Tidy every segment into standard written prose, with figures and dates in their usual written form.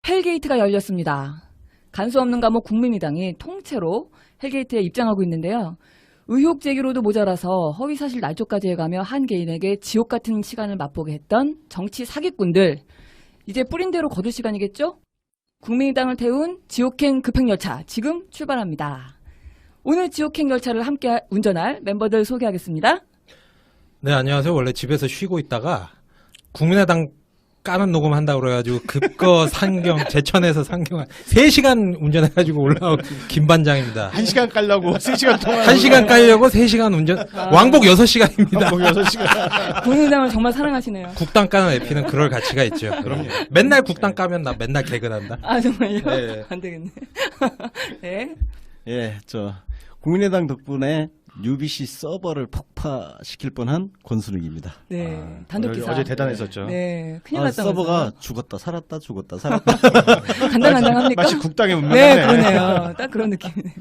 헬게이트가 열렸습니다. 간수 없는 감옥 국민의당이 통째로 헬게이트에 입장하고 있는데요. 의혹 제기로도 모자라서 허위사실 날조까지 해가며 한 개인에게 지옥 같은 시간을 맛보게 했던 정치 사기꾼들. 이제 뿌린 대로 거둘 시간이겠죠? 국민의당을 태운 지옥행 급행열차 지금 출발합니다. 오늘 지옥행 열차를 함께 운전할 멤버들 소개하겠습니다. 네, 안녕하세요. 원래 집에서 쉬고 있다가 국민의당 까는 녹음한다고 그래가지고 급거 상경, 제천에서 상경한 3시간 운전해가지고 올라온 김반장입니다. 1시간 깔려고 3시간 동안 1시간 깔려고 3시간 운전, 왕복 6시간입니다. 왕복 6시간. 국민의당을 정말 사랑하시네요. 국당 까는 에피는 그럴 가치가 있죠. 그럼요. 맨날 국당 까면 나 맨날 개근한다. 아, 정말요? 네. 안 되겠네. 네. 예, 국민의당 덕분에 UBC 서버를 폭파시킬 뻔한 권순욱입니다. 네. 단독기사. 어제 대단했었죠. 네. 큰일 났다. 서버가 죽었다 살았다 죽었다 살았다. 간당간당합니까? 마치 국당의 네, 운명이네. 그러네요. 딱 그런 느낌이네요.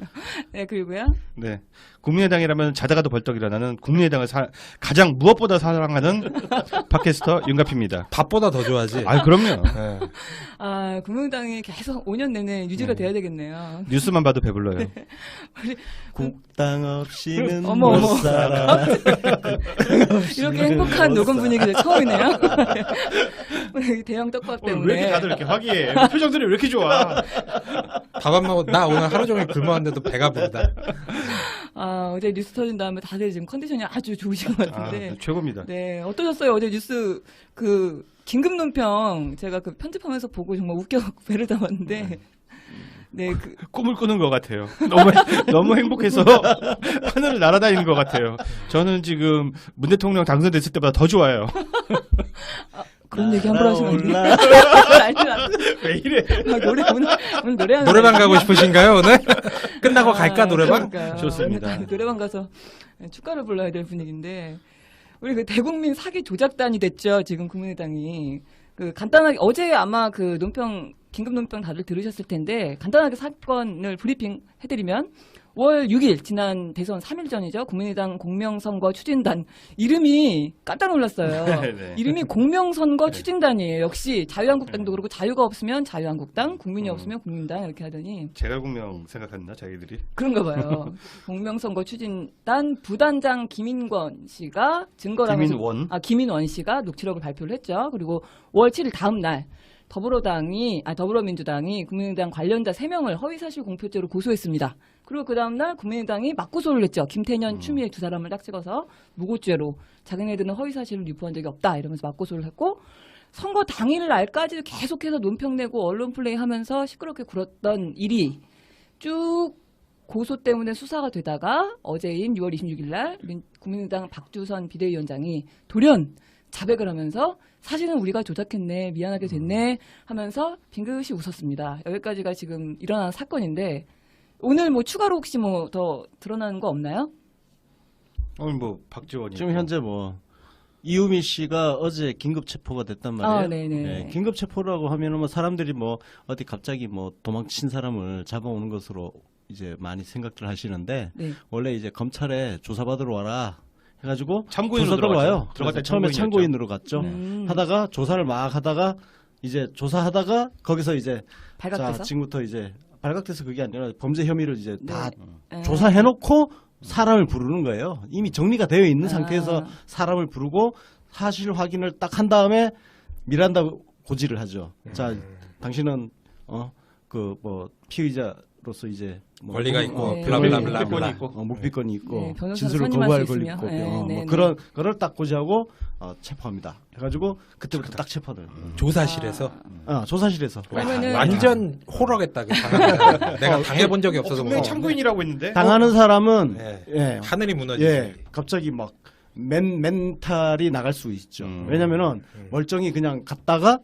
네, 그리고요. 네. 국민의당이라면 자다가도 벌떡 일어나는 국민의당을 가장 무엇보다 사랑하는 팟캐스터 윤가피입니다. 밥보다 더 좋아하지. 아, 그럼요. 네. 아, 국민의당이 계속 5년 내내 유지가 돼야 되겠네요. 뉴스만 봐도 배불러요. 국당 없이는 어머, 못 어머. 살아. 이렇게 행복한 녹음 분위기는 처음이네요. 우리 대형 떡밥 때문에. 왜 이렇게 다들 이렇게 화기애애? 표정들이 왜 이렇게 좋아? 밥 안 먹어. 나 오늘 하루 종일 굶었는데도 배가 부르다. 아, 어제 뉴스 터진 다음에 다들 지금 컨디션이 아주 좋으신 것 아, 같은데. 최고입니다. 네, 어떠셨어요? 어제 뉴스 긴급 논평 제가 편집하면서 보고 정말 웃겨 배를 담았는데. 네, 꿈을 꾸는 것 같아요. 너무 행복해서 하늘을 날아다니는 것 같아요. 저는 지금 문 대통령 당선됐을 때보다 더 좋아요. 그런 얘기 함부로 하시면 안 돼요. 왜 이래? 오늘 노래하는 노래방 가고 싶으신가요, 오늘? 끝나고 갈까, 노래방? 그러니까요. 좋습니다. 오늘 노래방 가서 축가를 불러야 될 분위기인데, 우리 대국민 사기 조작단이 됐죠, 지금 국민의당이. 간단하게, 어제 아마 긴급 논평 다들 들으셨을 텐데, 간단하게 사건을 브리핑 해드리면, 5월 6일, 지난 대선 3일 전이죠. 국민의당 공명선거 추진단. 이름이 깜짝 놀랐어요. 네. 이름이 공명선거 추진단이에요. 역시 자유한국당도 그렇고 자유가 없으면 자유한국당, 국민이 없으면 국민당 이렇게 하더니. 제가 공명 생각했나, 자기들이? 그런가 봐요. 공명선거 추진단 부단장 김인권 씨가 증거라면서. 김인원 씨가 녹취록을 발표를 했죠. 그리고 5월 7일 다음 날. 더불어민주당이 국민의당 관련자 3명을 허위사실 공표죄로 고소했습니다. 그리고 그 다음날 국민의당이 맞고소를 했죠. 김태년, 추미애 두 사람을 딱 찍어서 무고죄로 자기네들은 허위사실을 유포한 적이 없다 이러면서 맞고소를 했고, 선거 당일 날까지 계속해서 논평 내고 언론 플레이하면서 시끄럽게 굴었던 일이 쭉 고소 때문에 수사가 되다가 어제인 6월 26일 날 국민의당 박주선 비대위원장이 돌연 자백을 하면서 사실은 우리가 조작했네, 미안하게 됐네 하면서 빙긋이 웃었습니다. 여기까지가 지금 일어난 사건인데, 오늘 추가로 혹시 더 드러나는 거 없나요? 오늘 박지원이. 지금 현재 이우미 씨가 어제 긴급 체포가 됐단 말이에요. 아, 네네. 네, 긴급 체포라고 하면은 사람들이 어디 갑자기 도망친 사람을 잡아오는 것으로 이제 많이 생각들 하시는데, 네. 원래 이제 검찰에 조사받으러 와라 해가지고 참고인으로 조사가 와요. 들어갈 때 처음에 참고인이었죠. 참고인으로 갔죠. 하다가 조사를 막 하다가 이제 조사하다가 거기서 이제 발각돼서? 지금부터 이제 발각돼서 그게 아니라 범죄 혐의를 이제 다 네. 조사해놓고 사람을 부르는 거예요. 이미 정리가 되어 있는 상태에서 아. 사람을 부르고 사실 확인을 딱 한 다음에 미란다 고지를 하죠. 자, 당신은 피의자로서 이제 권리가 있고, 네. 블라블라블라. 묵비권이 있고. 네, 변호사 진술을 선임할 거부할 수 권리 있으며. 있고 네, 네, 그런 거를 딱 고지하고 체포합니다. 해가지고 그때부터 딱 체포를. 조사실에서. 조사실에서. 그러면은 완전 호러겠다. 내가 당해본 적이 없어서. 분명히 참고인이라고 했는데. 당하는 사람은 네. 하늘이 무너지지. 갑자기 멘탈이 나갈 수 있죠. 왜냐면은 멀쩡히 그냥 갔다가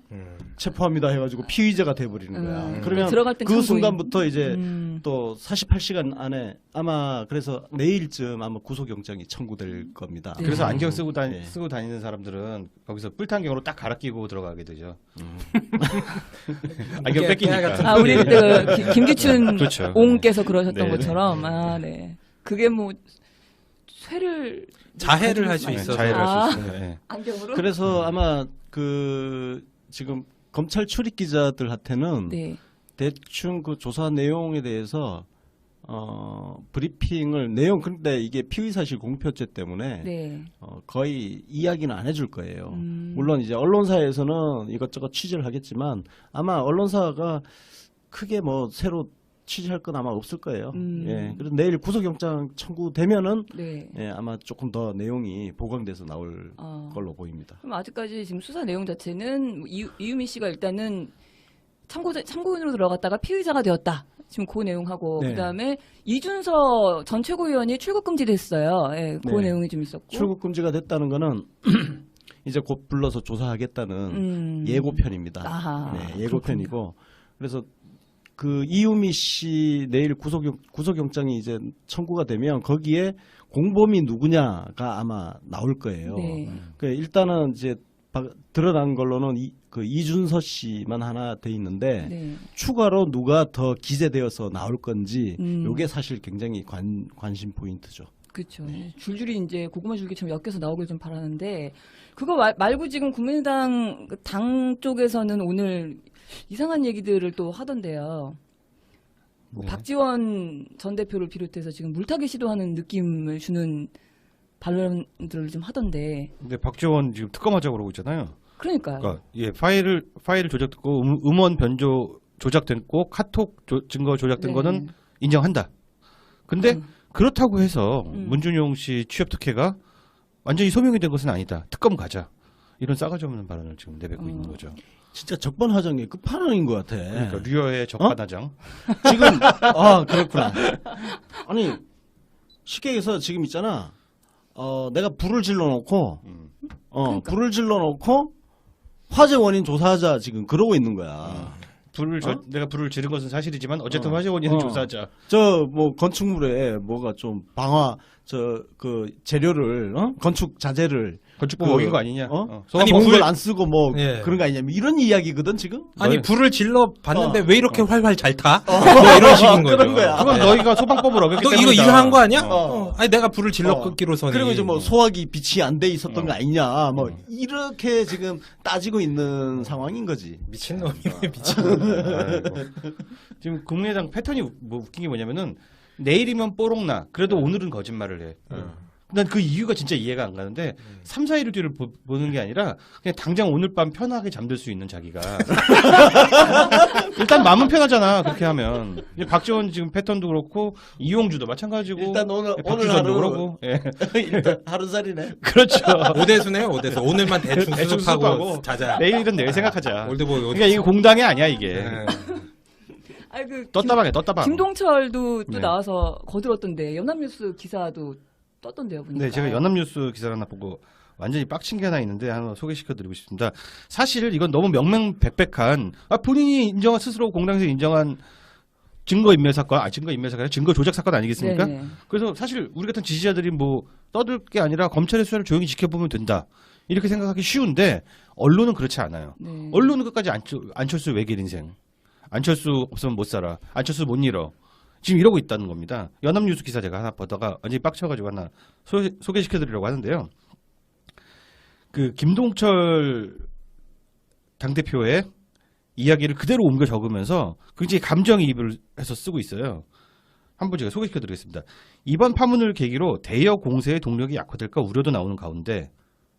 체포합니다 해가지고 피의자가 돼버리는 거야. 그러면 들어갈 땐 그 참고인. 순간부터 이제 또 48시간 안에 아마 그래서 내일쯤 아마 구속영장이 청구될 겁니다. 네. 그래서 안경 쓰고 네. 다니는 사람들은 거기서 뿔탄경으로 딱 갈아 끼고 들어가게 되죠. 안경 뺏기니까. 아, 우리 김기춘 그렇죠. 옹께서 그러셨던 네. 것처럼. 아, 네. 그게 쇠를 자해를 할 수 네, 있어서. 자해를 할 수 있어요. 네. 안경으로? 그래서 아마 지금 검찰 출입 기자들한테는 네. 대충 그 조사 내용에 대해서 브리핑을 근데 이게 피의사실 공표죄 때문에 네. 거의 이야기는 안 해줄 거예요. 물론 이제 언론사에서는 이것저것 취재를 하겠지만 아마 언론사가 크게 뭐 새로 취재할 건 아마 없을 거예요. 예. 그래서 내일 구속영장 청구되면은 네. 예, 아마 조금 더 내용이 보강돼서 나올 걸로 보입니다. 그럼 아직까지 지금 수사 내용 자체는 이유미 씨가 일단은 참고인으로 들어갔다가 피의자가 되었다. 지금 그 내용하고 네. 그다음에 이준서 전 최고위원이 출국 금지됐어요. 예, 그 네. 내용이 좀 있었고. 출국 금지가 됐다는 거는 이제 곧 불러서 조사하겠다는 예고편입니다. 아하, 네, 예고편이고 그래서 그 이유미 씨 내일 구속영장이 이제 청구가 되면 거기에 공범이 누구냐가 아마 나올 거예요. 네. 그 일단은 이제 드러난 걸로는 그 이준서 씨만 하나 돼 있는데 네. 추가로 누가 더 기재되어서 나올 건지 음. 이게 사실 굉장히 관심 포인트죠. 그렇죠. 줄줄이 이제 고구마 줄기처럼 엮여서 나오길 좀 바라는데 그거 말고 지금 국민의당 당 쪽에서는 오늘 이상한 얘기들을 또 하던데요. 뭐 네. 박지원 전 대표를 비롯해서 지금 물타기 시도하는 느낌을 주는 반론들을 좀 하던데. 근데 박지원 지금 특검하자고 그러고 있잖아요. 그러니까요. 그러니까 예, 파일을 조작됐고 음원 변조 조작됐고 카톡 증거 조작된 네. 거는 인정한다. 근데 그렇다고 해서 문준용 씨 취업 특혜가 완전히 소명이 된 것은 아니다. 특검 가자. 이런 싸가지 없는 발언을 지금 내뱉고 있는 거죠. 진짜 적반하장의 끝판왕인 것 같아. 그러니까 류어의 적반하장. 지금 그렇구나. 아니 쉽게 해서 지금 있잖아. 내가 불을 질러놓고 그러니까. 불을 질러놓고 화재 원인 조사하자 지금 그러고 있는 거야. 내가 불을 지른 것은 사실이지만 어쨌든 화재 원인은 조사하자. 저 뭐 건축물에 뭐가 좀 그 재료를 건축 자재를 건축법 어긴 거 아니냐? 아니 뭔걸 안 쓰고 뭐 예. 그런 거 아니냐? 이런 이야기거든 지금. 아니 불을 질러 봤는데 왜 이렇게 활활 잘 타? 뭐 어. 이런 식인 거죠. 그런 거야. 그건 너희가 소방법을 어겼기 너 때문이다. 이거 이상한 거 아니야? 어. 아니 내가 불을 질러 어. 끊기로서는. 그리고 이제 뭐 소화기 빛이 안 돼 있었던 거 아니냐? 뭐 이렇게 지금 따지고 있는 상황인 거지. 미친 놈이네 미친. 아이고. 지금 국민의당 패턴이 뭐 웃긴 게 뭐냐면은 내일이면 뽀록나. 그래도 오늘은 거짓말을 해. 난 그 이유가 진짜 이해가 안 가는데 3, 4일 뒤를 보는 게 아니라 그냥 당장 오늘 밤 편하게 잠들 수 있는 자기가 일단 마음은 편하잖아 그렇게 하면. 박지원 지금 패턴도 그렇고 이용주도 마찬가지고 일단 오늘 박주선도 하루 그러고 예. 일단 하루살이네. 그렇죠. 오대수네요 오대수. 오늘만 대충 대충 수습하고 수습하고 자자. 내일은 내일 생각하자. 올드보이 그러니까 이게 공당이 아니야 이게. 네. 아니 그 떴다방에 떴다방. 김동철도 또 네. 나와서 거들었던데 연합뉴스 기사도 떴던데요 보니까. 네, 제가 연합뉴스 기사를 하나 보고 완전히 빡친 게 하나 있는데 하나 소개시켜드리고 싶습니다. 사실 이건 너무 명명백백한 본인이 스스로 공당에서 인정한 증거인멸 사건, 증거 조작 사건 아니겠습니까? 네네. 그래서 사실 우리 같은 지지자들이 뭐 떠들 게 아니라 검찰의 수사를 조용히 지켜보면 된다. 이렇게 생각하기 쉬운데 언론은 그렇지 않아요. 네. 언론은 끝까지 안철수 외길 인생. 안철수 없으면 못 살아. 안철수 못 잃어. 지금 이러고 있다는 겁니다. 연합뉴스 기사 제가 하나 보다가 완전히 빡쳐가지고 하나 소개시켜드리려고 하는데요. 그 김동철 당대표의 이야기를 그대로 옮겨 적으면서 굉장히 감정이입을 해서 쓰고 있어요. 한번 제가 소개시켜드리겠습니다. 이번 파문을 계기로 대여 공세의 동력이 약화될까 우려도 나오는 가운데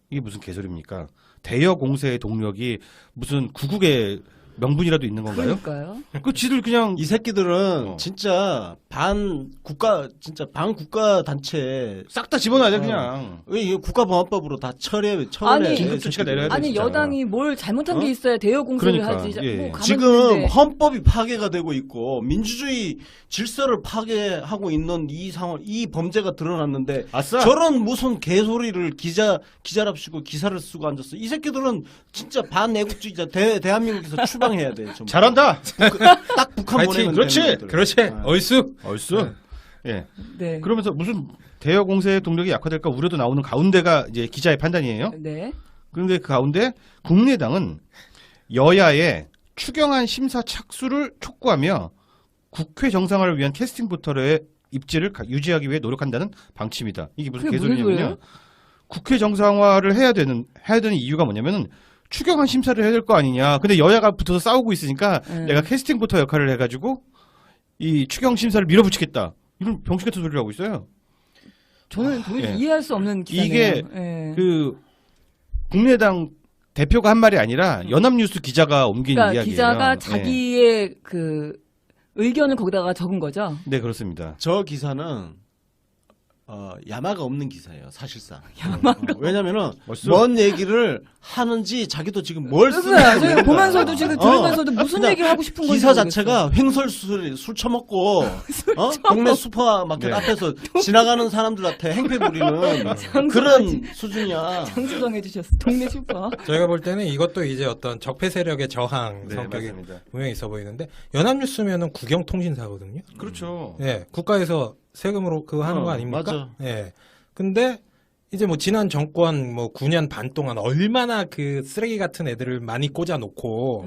이게 무슨 개소리입니까? 대여 공세의 동력이 무슨 구국의 명분이라도 있는 건가요? 그러니까요. 그 지들 그냥 이 새끼들은 진짜 반국가 단체 싹 다 집어넣어야 돼 그냥. 이 국가보안법으로 다 처리해. 아니, 긴급 조치가 내려야 돼. 아니 진짜. 여당이 뭘 잘못한 게 있어야 대여 공세를 그러니까, 하지. 예. 뭐 가만히 지금 있는데. 헌법이 파괴가 되고 있고 민주주의 질서를 파괴하고 있는 이 상황, 이 범죄가 드러났는데 아싸. 저런 무슨 개소리를 기자랍시고 기사를 쓰고 앉았어. 이 새끼들은 진짜 반애국주의자 대한민국에서 추방해야 돼. 전부. 잘한다. 딱 북한 파이팅. 보내면 그렇지. 되는 애들. 그렇지. 얼쑤. 얼쑤. 예. 네. 그러면서 무슨 대여 공세의 동력이 약화될까 우려도 나오는 가운데가 이제 기자의 판단이에요. 네. 그런데 그 가운데 국민의당은 여야의 추경안 심사 착수를 촉구하며 국회 정상화를 위한 캐스팅 보터의 입지를 유지하기 위해 노력한다는 방침이다. 이게 무슨 그게 무슨 개소리냐면요. 소리예요? 국회 정상화를 해야 되는 이유가 뭐냐면은 추경안 심사를 해야 될 거 아니냐. 근데 여야가 붙어서 싸우고 있으니까 내가 캐스팅부터 역할을 해가지고 이 추경 심사를 밀어붙이겠다. 이런 병신 같은 소리를 하고 있어요. 저는 도저히 예. 이해할 수 없는 기사네요. 이게 예. 그 국민의당 대표가 한 말이 아니라 연합뉴스 기자가 옮긴 그러니까 이야기예요. 기자가 예. 자기의 그 의견을 거기다가 적은 거죠. 네, 그렇습니다. 저 기사는 야마가 없는 기사예요, 사실상. 왜냐면은 멋있어. 뭔 얘기를 하는지 자기도 지금 뭘 쓰는지 저희가 모르겠어요. 보면서도 지금 들으면서도 무슨 그냥 얘기를 하고 싶은 건지 기사 모르겠어요. 자체가 횡설수설 술 처먹고 동네 슈퍼마켓 네. 앞에서 지나가는 사람들한테 행패 부리는 그런 수준이야. 장수정 해주셨어. 동네 슈퍼. 저희가 볼 때는 이것도 이제 어떤 적폐 세력의 저항 네, 성격이 맞습니다. 분명히 있어 보이는데 연합뉴스면은 국영통신사거든요. 그렇죠. 예, 국가에서 세금으로 그거 하는 거 아닙니까? 맞아. 예. 근데 이제 뭐 지난 정권 뭐 9년 반 동안 얼마나 그 쓰레기 같은 애들을 많이 꽂아 놓고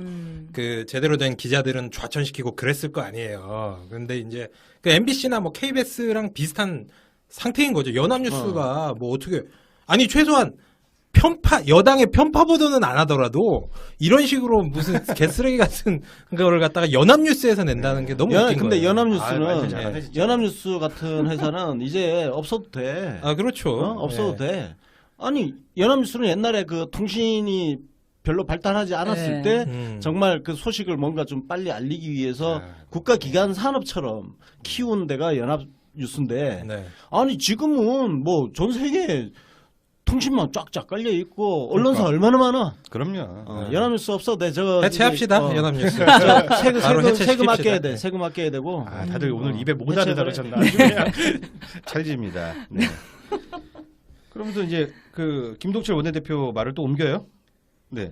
그 제대로 된 기자들은 좌천시키고 그랬을 거 아니에요. 근데 이제 그 MBC나 뭐 KBS랑 비슷한 상태인 거죠. 연합뉴스가 뭐 어떻게 아니 최소한 여당의 편파 보도는 안 하더라도 이런 식으로 무슨 개쓰레기 같은 거를 갖다가 연합뉴스에서 낸다는 게 너무 웃긴 근데 거예요. 연합뉴스는 완전 잘하네, 진짜. 연합뉴스 같은 회사는 이제 없어도 돼. 아 그렇죠. 없어도 예. 돼. 아니 연합뉴스는 옛날에 그 통신이 별로 발달하지 않았을 네. 때 정말 그 소식을 뭔가 좀 빨리 알리기 위해서 국가기관 산업처럼 키운 데가 연합뉴스인데 네. 아니 지금은 뭐 전 세계 통신망 쫙쫙 깔려 있고 언론사 그러니까. 얼마나 많아. 그럼요. 연합뉴스 없어도 돼. 저거 해체합시다 연합뉴스. 바로 세금 아껴야 해체시킵시다. 돼. 네. 세금 아껴야 되고. 아, 다들 오늘 입에 모자를 해체를 달으셨나 아주 그냥 찰집니다. 네. 그러면서 이제 그 김동철 원내대표 말을 또 옮겨요. 네.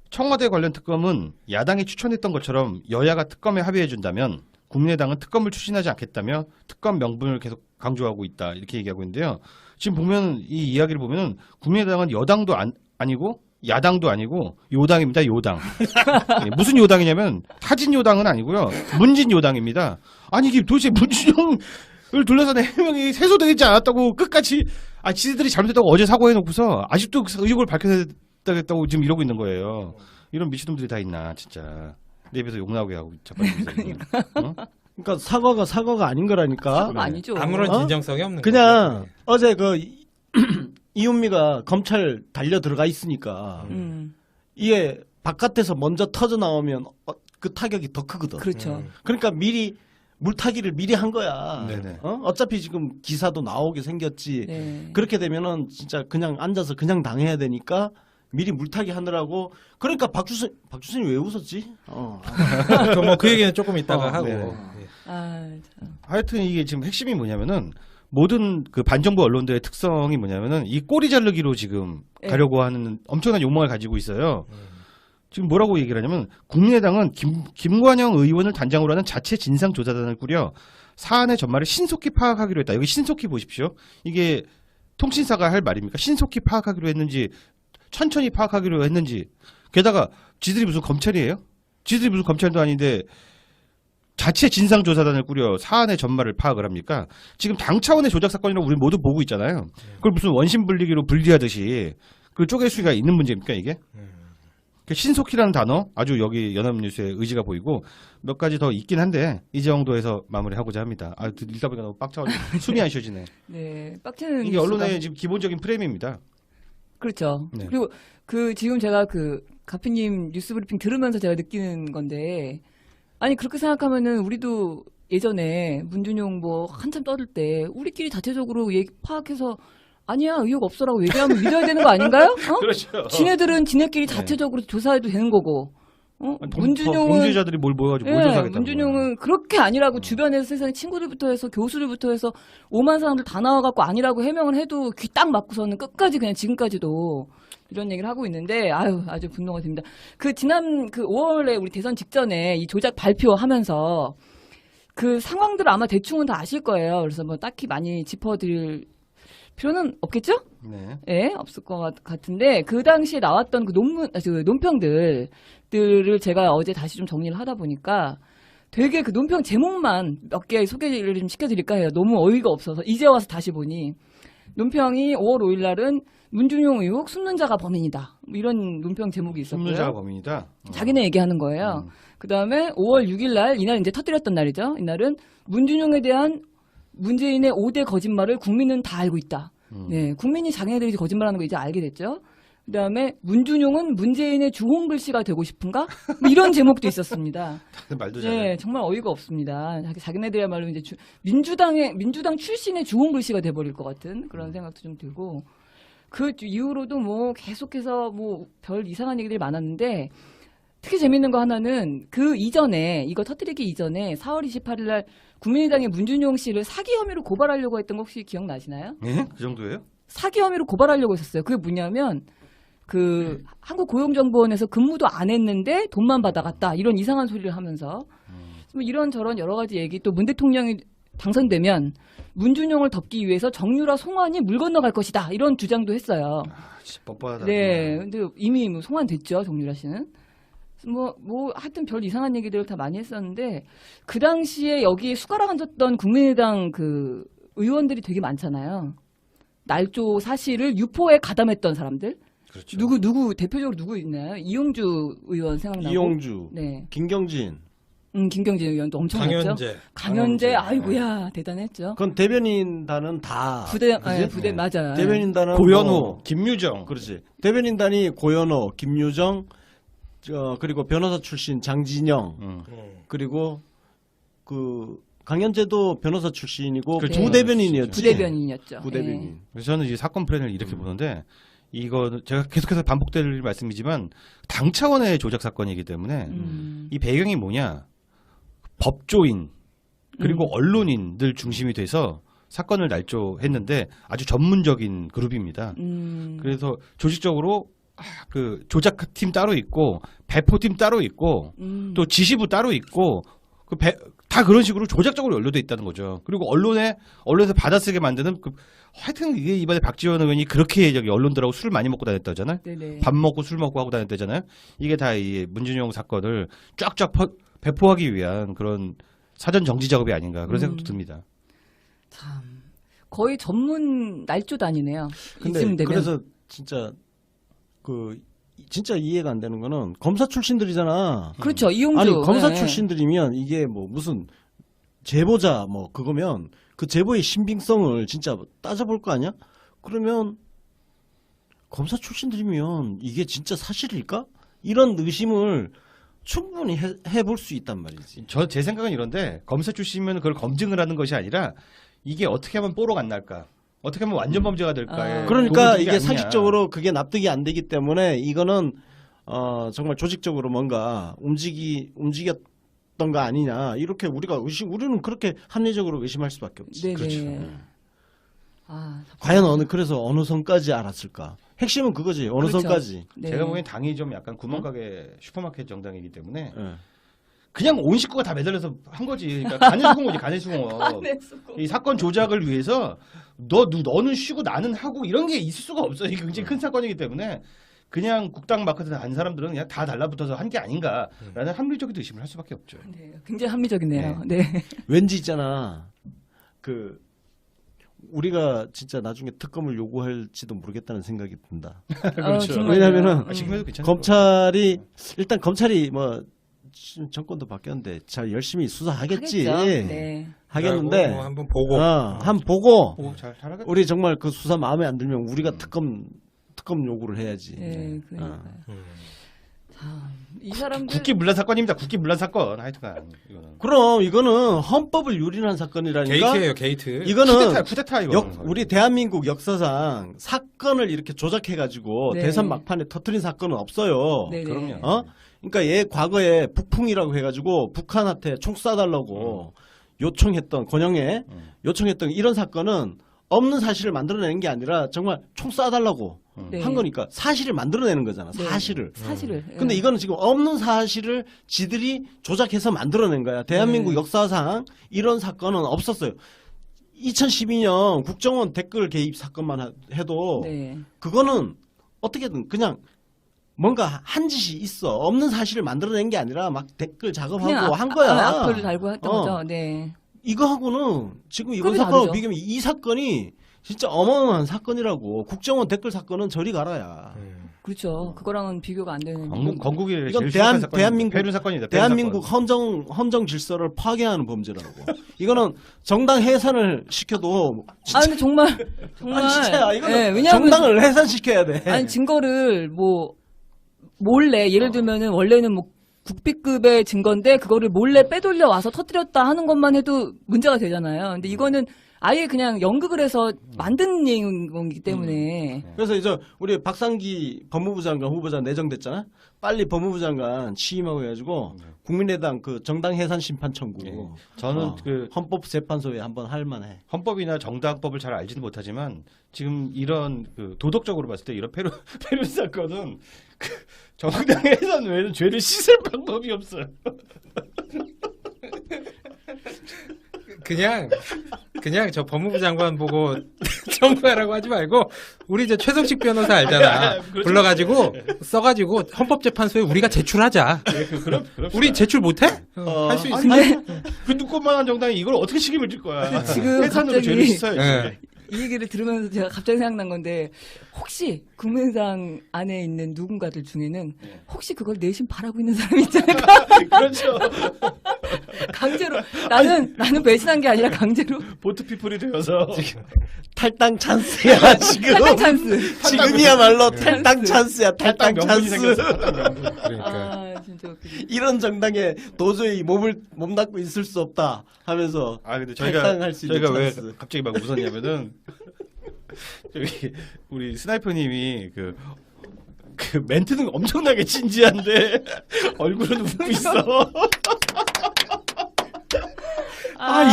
청와대 관련 특검은 야당이 추천했던 것처럼 여야가 특검에 합의해 준다면 국민의당은 특검을 추진하지 않겠다며 특검 명분을 계속 강조하고 있다 이렇게 얘기하고 있는데요. 지금 보면 이 이야기를 보면 국민의당은 여당도 아니고 야당도 아니고 요당입니다. 요당. 예, 무슨 요당이냐면 타진 요당은 아니고요. 문진 요당입니다. 아니 이게 도대체 문진영을 둘러싼 해명이 세소되지 않았다고 끝까지 지들이 잘못했다고 어제 사과해놓고서 아직도 의혹을 밝혀야겠다고 지금 이러고 있는 거예요. 이런 미친놈들이 다 있나 진짜. 내 입에서 욕 나오게 하고 자빠지고 있어요. 그러니까 사과가 아닌 거라니까. 사과가 아니죠. 아무런 어? 진정성이 없는 그냥 거죠. 어제 그 이은미가 검찰 달려 들어가 있으니까 이게 바깥에서 먼저 터져 나오면 그 타격이 더 크거든. 그렇죠. 그러니까 미리 물타기를 미리 한 거야. 네네. 어차피 지금 기사도 나오게 생겼지. 네. 그렇게 되면은 진짜 그냥 앉아서 그냥 당해야 되니까 미리 물타기 하느라고. 그러니까 박주선이 왜 웃었지? 그 얘기는 조금 이따가 하고. 네. 예. 아, 참. 하여튼 이게 지금 핵심이 뭐냐면은 모든 그 반정부 언론들의 특성이 뭐냐면은 이 꼬리 자르기로 지금 네. 가려고 하는 엄청난 욕망을 가지고 있어요. 지금 뭐라고 얘기를 하냐면 국민의당은 김관영 의원을 단장으로 하는 자체 진상조사단을 꾸려 사안의 전말을 신속히 파악하기로 했다. 여기 신속히 보십시오. 이게 통신사가 할 말입니까? 신속히 파악하기로 했는지 천천히 파악하기로 했는지. 게다가 지들이 무슨 검찰이에요? 지들이 무슨 검찰도 아닌데 자체 진상조사단을 꾸려 사안의 전말을 파악을 합니까? 지금 당 차원의 조작 사건이라고 우리 모두 보고 있잖아요. 그걸 무슨 원심 분리기로 분리하듯이 그 쪼갤 수가 있는 문제입니까 이게? 그 신속히라는 단어 아주 여기 연합뉴스의 의지가 보이고 몇 가지 더 있긴 한데 이 정도에서 마무리하고자 합니다. 읽다 보니까 너무 빡쳐가지고 숨이 안 쉬어지네. 네, 빡치는 이게 뉴스가- 언론의 지금 기본적인 프레임입니다. 그렇죠. 네. 그리고 지금 제가 가피님 뉴스브리핑 들으면서 제가 느끼는 건데, 아니 그렇게 생각하면은 우리도 예전에 문준용 뭐 한참 떠들 때 우리끼리 자체적으로 파악해서 아니야 의혹 없어라고 얘기하면 믿어야 되는 거 아닌가요? 그렇죠. 지네들은 지네끼리 자체적으로 조사해도 되는 거고. 문준용은 범죄자들이 뭘 모여가지고 뭘 조사하겠다는 문준용은 그렇게 아니라고 주변에서 세상에 친구들부터 해서 교수들부터 해서 오만 사람들 다 나와갖고 아니라고 해명을 해도 귀 딱 맞고서는 끝까지 그냥 지금까지도 이런 얘기를 하고 있는데 아주 분노가 됩니다. 지난 5월에 우리 대선 직전에 이 조작 발표하면서 그 상황들을 아마 대충은 다 아실 거예요. 그래서 뭐 딱히 많이 짚어드릴 필요는 없겠죠? 네. 예, 없을 것 같은데 그 당시에 나왔던 논평들을 제가 어제 다시 좀 정리를 하다 보니까 되게 그 논평 제목만 몇 개 소개를 좀 시켜드릴까 해요. 너무 어이가 없어서 이제 와서 다시 보니 논평이 5월 5일 날은 문준용 의혹 숨는 자가 범인이다. 뭐 이런 논평 제목이 있었고요. 숨는 자가 범인이다. 자기네 얘기하는 거예요. 그 다음에 5월 6일 날, 이날 이제 터뜨렸던 날이죠. 이날은 문준용에 대한 문재인의 5대 거짓말을 국민은 다 알고 있다. 네, 국민이 자기네들이 거짓말하는 거 이제 알게 됐죠. 그 다음에 문준용은 문재인의 주홍글씨가 되고 싶은가? 뭐 이런 제목도 있었습니다. 말도 잘해. 네, 정말 어이가 없습니다. 자기네들이야말로 이제 민주당 출신의 주홍글씨가 돼버릴 것 같은 그런 생각도 좀 들고, 그 이후로도 뭐 계속해서 뭐 별 이상한 얘기들이 많았는데, 특히 재밌는 거 하나는 그 이전에, 이거 터뜨리기 이전에 4월 28일 날 국민의당의 문준용 씨를 사기 혐의로 고발하려고 했던 거 혹시 기억나시나요? 예? 그 정도예요? 사기 혐의로 고발하려고 했었어요. 그게 뭐냐면 그 한국고용정보원에서 근무도 안 했는데 돈만 받아갔다, 이런 이상한 소리를 하면서 뭐 이런저런 여러 가지 얘기, 또 문 대통령이 당선되면 문준용을 덮기 위해서 정유라 송환이 물 건너갈 것이다, 이런 주장도 했어요. 진짜 뻔뻔하다. 네, 근데 이미 뭐 송환됐죠, 정유라 씨는. 하여튼 별 이상한 얘기들을 다 많이 했었는데, 그 당시에 여기에 숟가락 얹었던 국민의당 그 의원들이 되게 많잖아요. 날조 사실을 유포에 가담했던 사람들. 그렇죠. 누구 대표적으로 누구 있나요? 이용주 의원 생각나고. 이용주, 네. 김경진. 김경진 의원도 엄청났죠. 강현재, 아이고야, 대단했죠. 그건 대변인단은 다 부대 맞아요. 대변인단은 고현우, 뭐, 김유정. 그렇지. 대변인단이 고현우, 김유정, 그리고 변호사 출신 장진영, 그리고 그 강현재도 변호사 출신이고 그렇죠. 부대변인이었지. 부대변인이었죠. 부대변인. 네. 그래서 저는 이 사건 플랜을 이렇게 보는데, 이거 제가 계속해서 반복될 말씀이지만 당 차원의 조작 사건이기 때문에 이 배경이 뭐냐, 법조인 그리고 언론인들 중심이 돼서 사건을 날조했는데 아주 전문적인 그룹입니다. 그래서 조직적으로 그 조작팀 따로 있고 배포팀 따로 있고 또 지시부 따로 있고 다 그런 식으로 조작적으로 연루돼 있다는 거죠. 그리고 언론에서 받아쓰게 만드는 하여튼 이게 이번에 박지원 의원이 그렇게 저기 언론들하고 술을 많이 먹고 다녔다잖아요. 네네. 밥 먹고 술 먹고 하고 다녔다잖아요. 이게 다 이 문준용 사건을 쫙쫙 배포하기 위한 그런 사전 정지 작업이 아닌가 그런 생각도 듭니다. 참 거의 전문 날조단이네요. 근데 이쯤 되면. 그래서 진짜 이해가 안 되는 거는 검사 출신들이잖아. 그렇죠. 이용주. 아니 검사 네. 출신들이면 이게 뭐 무슨 제보자 뭐 그거면 그 제보의 신빙성을 진짜 따져볼 거 아니야? 그러면 검사 출신들이면 이게 진짜 사실일까? 이런 의심을 충분히 해볼 수 있단 말이지. 제 생각은 이런데, 검사 출신이면 그걸 검증을 하는 것이 아니라 이게 어떻게 하면 뽀록 안 날까, 어떻게 하면 완전 범죄가 될까에 그러니까 도움이 되는 게 이게 아니냐. 상식적으로 그게 납득이 안 되기 때문에 이거는 정말 조직적으로 뭔가 움직였던 거 아니냐, 이렇게 우리는 그렇게 합리적으로 의심할 수밖에 없지. 네네. 그렇죠. 과연 그래서 어느 선까지 알았을까? 핵심은 그거지. 어느 그렇죠. 선까지. 네. 제가 보기엔 당이 좀 약간 구멍가게 슈퍼마켓 정당이기 때문에 예. 그냥 온 식구가 다 매달려서 한 거지. 그러니까 간해수공업이지, 간해수공업. 이 사건 조작을 위해서 너는 쉬고 나는 하고 이런 게 있을 수가 없어. 이게 굉장히 큰 사건이기 때문에 그냥 국당 마크에서 한 사람들은 그냥 다 달라붙어서 한 게 아닌가라는 합리적인 의심을 할 수밖에 없죠. 네, 굉장히 합리적이네요. 네. 왠지 있잖아. 우리가 진짜 나중에 특검을 요구할지도 모르겠다는 생각이 든다. 그렇죠. 정말요? 왜냐면은 지금 해도 괜찮아요. 검찰이 뭐 정권도 바뀌었는데 잘 열심히 수사하겠지. 하겠죠. 네. 하겠는데 한번 보고 한번 보고 잘하겠다. 우리 정말 그 수사 마음에 안 들면 우리가 특검 요구를 해야지. 네, 그러니까요. 이 사람들 국기 문란 사건입니다. 국기 문란 사건. 하여튼간 이거는 그럼 이거는 헌법을 유린한 사건이라니까. 게이트예요, 게이트. 이거는 쿠데타 이거. 우리 대한민국 역사상 사건을 이렇게 조작해가지고 네. 대선 막판에 터트린 사건은 없어요. 네네. 그럼요. 그러니까 얘 과거에 북풍이라고 해가지고 북한한테 총 쏴달라고 요청했던 권영에 요청했던 이런 사건은 없는 사실을 만들어내는 게 아니라 정말 총 쏴달라고 네. 한 거니까 사실을 만들어내는 거잖아. 네. 사실을. 사실을. 근데 이거는 지금 없는 사실을 지들이 조작해서 만들어낸 거야. 대한민국 네. 역사상 이런 사건은 없었어요. 2012년 국정원 댓글 개입 사건만 해도 네. 그거는 어떻게든 그냥 뭔가 한 짓이 있어. 없는 사실을 만들어낸 게 아니라 막 댓글 작업하고 한 거야. 악플을 달고 했던 거죠. 네. 이거하고는 지금 이번 급이 사건하고 다르죠. 비교하면 이 사건이 진짜 어마어마한 사건이라고. 국정원 댓글 사건은 저리 가라야. 그렇죠. 그거랑은 비교가 안 되는. 건국이 이건 제일 심각한 사건이 대한민국 페루 사건이다. 대한민국 헌정 질서를 파괴하는 범죄라고. 이거는 정당 해산을 시켜도 아 근데 정말 아니 진짜야. 이거는 예, 왜냐하면 정당을 해산시켜야 돼. 아니 증거를 뭐 몰래 예를 들면은 원래는 뭐 국비급의 증거인데 그거를 몰래 빼돌려 와서 터뜨렸다 하는 것만 해도 문제가 되잖아요. 근데 이거는 아예 그냥 연극을 해서 만든 내용이기 때문에 그래서 이제 우리 박상기 법무부 장관 후보자 내정됐잖아. 빨리 법무부 장관 취임하고 해가지고 국민의당 그 정당 해산 심판 청구. 예. 저는 그 헌법재판소에 한번 할 만해. 헌법이나 정당법을 잘 알지는 못하지만 지금 이런 그 도덕적으로 봤을 때 이런 페루 사건은 그 정당 해산 외에는 죄를 씻을 방법이 없어요. 그냥 저 법무부 장관 보고 청구하라고 하지 말고 우리 이제 최성식 변호사 알잖아. 그렇죠. 불러가지고 써가지고 헌법재판소에 우리가 제출하자. 그럼 우리 제출 못해? 할 수 있어. 그 두껍만한 정당이 이걸 어떻게 책임을 질 거야? 지금 해산으로 갑자기- 죄를 씻어야지. 네. 이 얘기를 들으면서 제가 갑자기 생각난 건데 혹시 국민의당 안에 있는 누군가들 중에는 혹시 그걸 내심 바라고 있는 사람이 있지 않을까? 그렇죠. 강제로 나는 배신한 게 아니라 강제로 보트 피플이 되어서 탈당 찬스야 지금. 탈당 찬스. 지금이야말로 탈당 찬스야. 탈당 명분이 찬스. 생겼어. 그러니까. 아 진짜 웃기네. 이런 정당에 도저히 몸담고 있을 수 없다 하면서 근데 탈당할 수 있는 저희가 왜 찬스. 갑자기 막 웃었냐면은 저기 우리 스나이퍼님이 그 멘트는 엄청나게 진지한데 얼굴은 웃고 있어.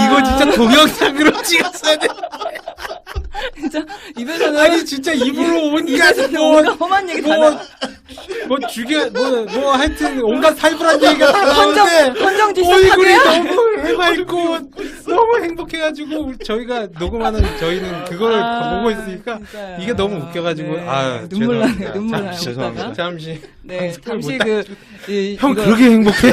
이거 진짜 동영상으로 찍었어야 돼. 진짜 입에서는 아니 진짜 입으로 온갖 입에서는 뭔가 험한 얘기 다 나. 뭐 하여튼 온갖 살벌한 얘기가 다 나오는데 헌정지수 얼굴이 파괴야? 너무 해맑고 너무 행복해가지고 저희가 녹음하는 저희는 그걸 보고 있으니까 진짜요. 이게 너무 웃겨가지고 네. 눈물 나네. 죄송합니다. 눈물 나요. 죄송합니다. 웃다가. 잠시 네, 잠시 못 형 이거- 그렇게 행복해?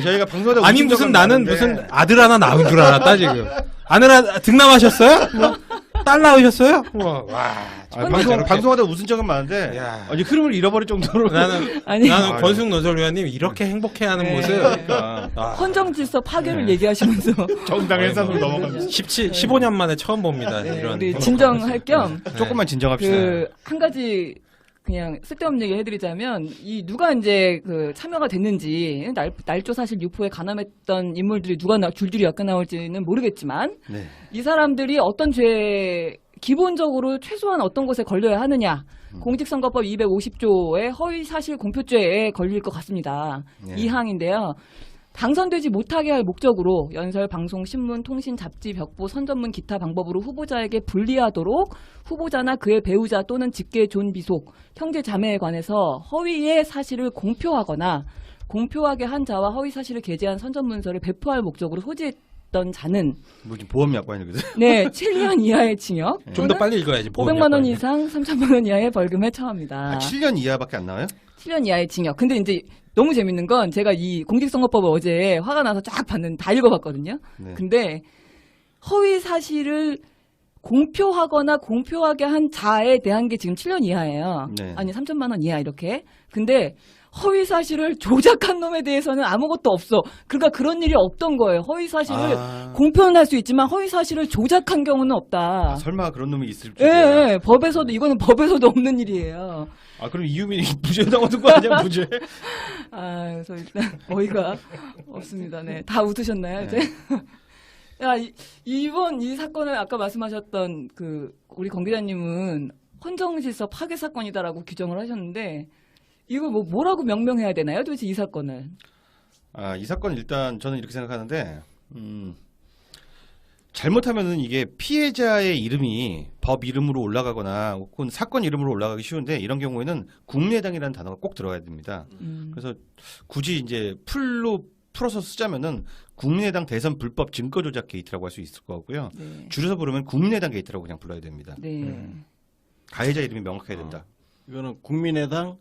저희가 방송하다 아니 무슨 나는 무슨 아들 하나 낳은 줄 알았다 지금. 아들 하나 등남하셨어요? 뭐, 딸 낳으셨어요? 방송하다 웃은 적은 많은데 야. 아니 흐름을 잃어버릴 정도로 나는 아니 나는 권숙 노설위원님 이렇게 행복해하는 네. 모습 그러니까 헌정질서 파괴를 얘기하시면서 정당 해산으로 네. 넘어가면서 15년 만에 처음 봅니다. 네, 이런 우리 진정할 겸 조금만 진정합시다. 그 한 가지 그냥 쓸데없는 얘기 해드리자면 이 누가 이제 그 참여가 됐는지 날조 사실 유포에 가담했던 인물들이 누가 줄줄이 엮여 나올지는 모르겠지만 네. 이 사람들이 어떤 죄 기본적으로 최소한 어떤 것에 걸려야 하느냐 공직선거법 250조의 허위사실 공표죄에 걸릴 것 같습니다. 네. 이 항인데요. 당선되지 못하게 할 목적으로 연설, 방송, 신문, 통신, 잡지, 벽보, 선전문 기타 방법으로 후보자에게 불리하도록 후보자나 그의 배우자 또는 직계 존 비속, 형제 자매에 관해서 허위의 사실을 공표하거나 공표하게 한 자와 허위 사실을 게재한 선전문서를 배포할 목적으로 소지했던 자는 뭐 지금 보험 약관이거든. 네 7년 이하의 징역 좀 더 빨리 읽어야지. 500만 원 이상 3천만 원 이하의 벌금에 처합니다. 7년 이하밖에 안 나와요? 7년 이하의 징역. 근데 이제 너무 재밌는 건 제가 이 공직선거법을 어제 화가 나서 쫙 봤는데 다 읽어봤거든요. 네. 근데 허위 사실을 공표하거나 공표하게 한 자에 대한 게 지금 7년 이하예요. 네. 아니 3천만 원 이하 이렇게. 근데 허위 사실을 조작한 놈에 대해서는 아무것도 없어. 그러니까 그런 일이 없던 거예요. 허위 사실을 공표는 할 수 있지만 허위 사실을 조작한 경우는 없다. 설마 그런 놈이 있을 예, 줄이야. 예, 법에서도 이거는 법에서도 없는 일이에요. 그럼 이유민이 무죄 나오는 거 아니야, 무죄? 그래서 일단 어이가 없습니다. 네, 다 웃으셨나요, 이제? 야, 이번 이 사건을 아까 말씀하셨던 우리 권 기자님은 헌정질서 파괴 사건이다라고 규정을 하셨는데 이거 뭐라고 명명해야 되나요? 도대체 이 사건을? 이 사건 일단 저는 이렇게 생각하는데, 잘못하면은 이게 피해자의 이름이 법 이름으로 올라가거나 혹은 사건 이름으로 올라가기 쉬운데 이런 경우에는 국민의당이라는 단어가 꼭 들어가야 됩니다. 그래서 굳이 이제 풀어서 쓰자면은 국민의당 대선 불법 증거 조작 게이트라고 할 수 있을 것 같고요. 네. 줄여서 부르면 국민의당 게이트라고 그냥 불러야 됩니다. 네. 가해자 이름이 명확해야 된다. 이거는 국민의당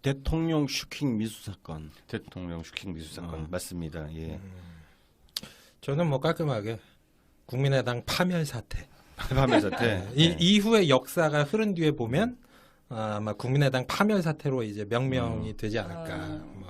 대통령 슈킹 미수 사건. 대통령 슈킹 미수 사건 맞습니다. 예. 저는 뭐 깔끔하게 국민의당 파멸 사태. 파멸 사태. 이 이후의 역사가 흐른 뒤에 보면 아마 국민의당 파멸 사태로 이제 명명이 되지 않을까 뭐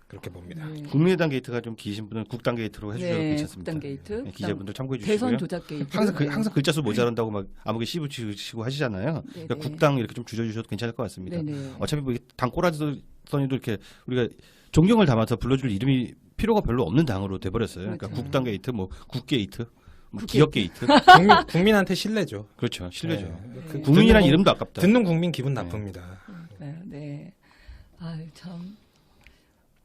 그렇게 봅니다. 네. 국민의당 게이트가 좀 기신 분은 국당 게이트로 해주셔도 네, 괜찮습니다. 국당 게이트. 네, 기자분들 참고해 대선 주시고요. 조작 게이트. 항상 네. 항상 글자 수 모자란다고 막 아무게 씹으시고 하시잖아요. 네, 그러니까 네. 국당 이렇게 좀 줄여주셔도 괜찮을 것 같습니다. 네네. 어차피 뭐 당 꼬라지도 이렇게 우리가 존경을 담아서 불러줄 이름이 필요가 별로 없는 당으로 돼버렸어요. 그러니까 그렇죠. 국당 게이트, 뭐 국게이트, 뭐 국게이트. 기업 게이트. 국민한테 신뢰죠. 그렇죠, 신뢰죠. 네. 네. 국민이란 듣는 이름도 아깝다. 듣는 국민 기분 나쁩니다. 네. 네. 아유 참.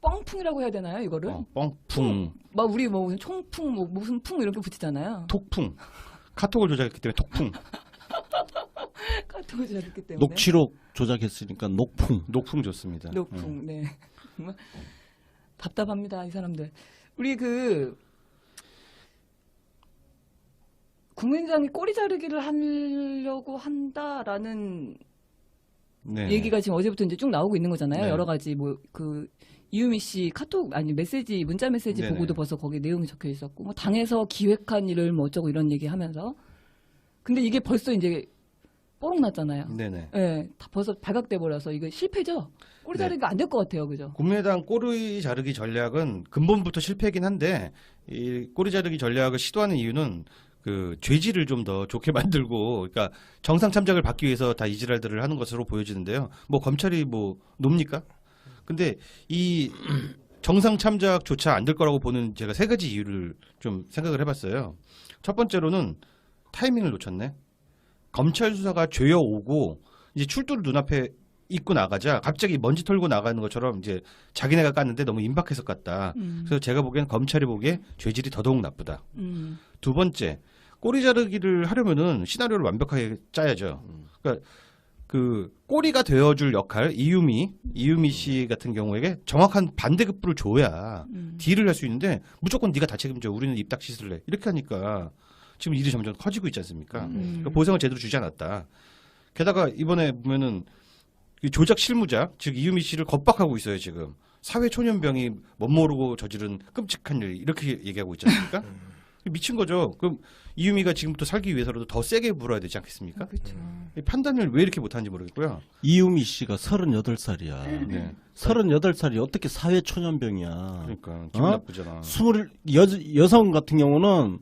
뻥풍이라고 해야 되나요 이거를? 뻥풍, 막 우리 뭐 무슨 총풍 뭐 무슨 풍 이렇게 붙이잖아요. 톡풍. 카톡을 조작했기 때문에 톡풍, 카톡을 조작했기 때문에. 녹취록 조작했으니까 녹풍. 녹풍 좋습니다. 녹풍. 네. 정말 답답합니다 이 사람들. 우리 그 국민의당이 꼬리 자르기를 하려고 한다라는 네. 얘기가 지금 어제부터 이제 쭉 나오고 있는 거잖아요. 네. 여러 가지 뭐 그 이유미 씨 카톡 아니 메시지 문자 메시지 네네. 보고도 벌써 거기 내용이 적혀 있었고 뭐 당에서 기획한 일을 뭐 어쩌고 이런 얘기 하면서 근데 이게 벌써 이제 뽀록 났잖아요. 네네. 예, 다 벌써 발각돼 버려서 이거 실패죠. 꼬리 네. 자르기가 안 될 것 같아요, 그죠? 국민의당 꼬리 자르기 전략은 근본부터 실패이긴 한데 이 꼬리 자르기 전략을 시도하는 이유는 그 죄질을 좀 더 좋게 만들고 그러니까 정상 참작을 받기 위해서 다 이지랄들을 하는 것으로 보여지는데요. 뭐 검찰이 뭐 놉니까? 근데 이 정상 참작조차 안 될 거라고 보는 제가 세 가지 이유를 좀 생각을 해봤어요. 첫 번째로는 타이밍을 놓쳤네. 검찰 수사가 죄어 오고 이제 출두를 눈앞에 입고 나가자 갑자기 먼지 털고 나가는 것처럼 이제 자기네가 깠는데 너무 임박해서 깠다. 그래서 제가 보기엔 검찰이 보기에 죄질이 더더욱 나쁘다. 두 번째, 꼬리 자르기를 하려면은 시나리오를 완벽하게 짜야죠. 그러니까 그 꼬리가 되어줄 역할 이유미 씨 같은 경우에게 정확한 반대급부를 줘야 딜을 할 수 있는데 무조건 네가 다 책임져. 우리는 입 딱 씻을래. 이렇게 하니까 지금 일이 점점 커지고 있지 않습니까? 그러니까 보상을 제대로 주지 않았다. 게다가 이번에 보면은 이 조작 실무자 즉 이유미 씨를 겁박하고 있어요 지금. 사회초년병이 멋 모르고 저지른 끔찍한 일 이렇게 얘기하고 있지 않습니까? 미친 거죠. 그럼 이유미가 지금부터 살기 위해서라도 더 세게 물어야 되지 않겠습니까? 그렇죠. 이 판단을 왜 이렇게 못하는지 모르겠고요. 이유미 씨가 38살이야. 네. 38살이 어떻게 사회 초년병이야. 그러니까 기분 어? 나쁘잖아. 여성 같은 경우는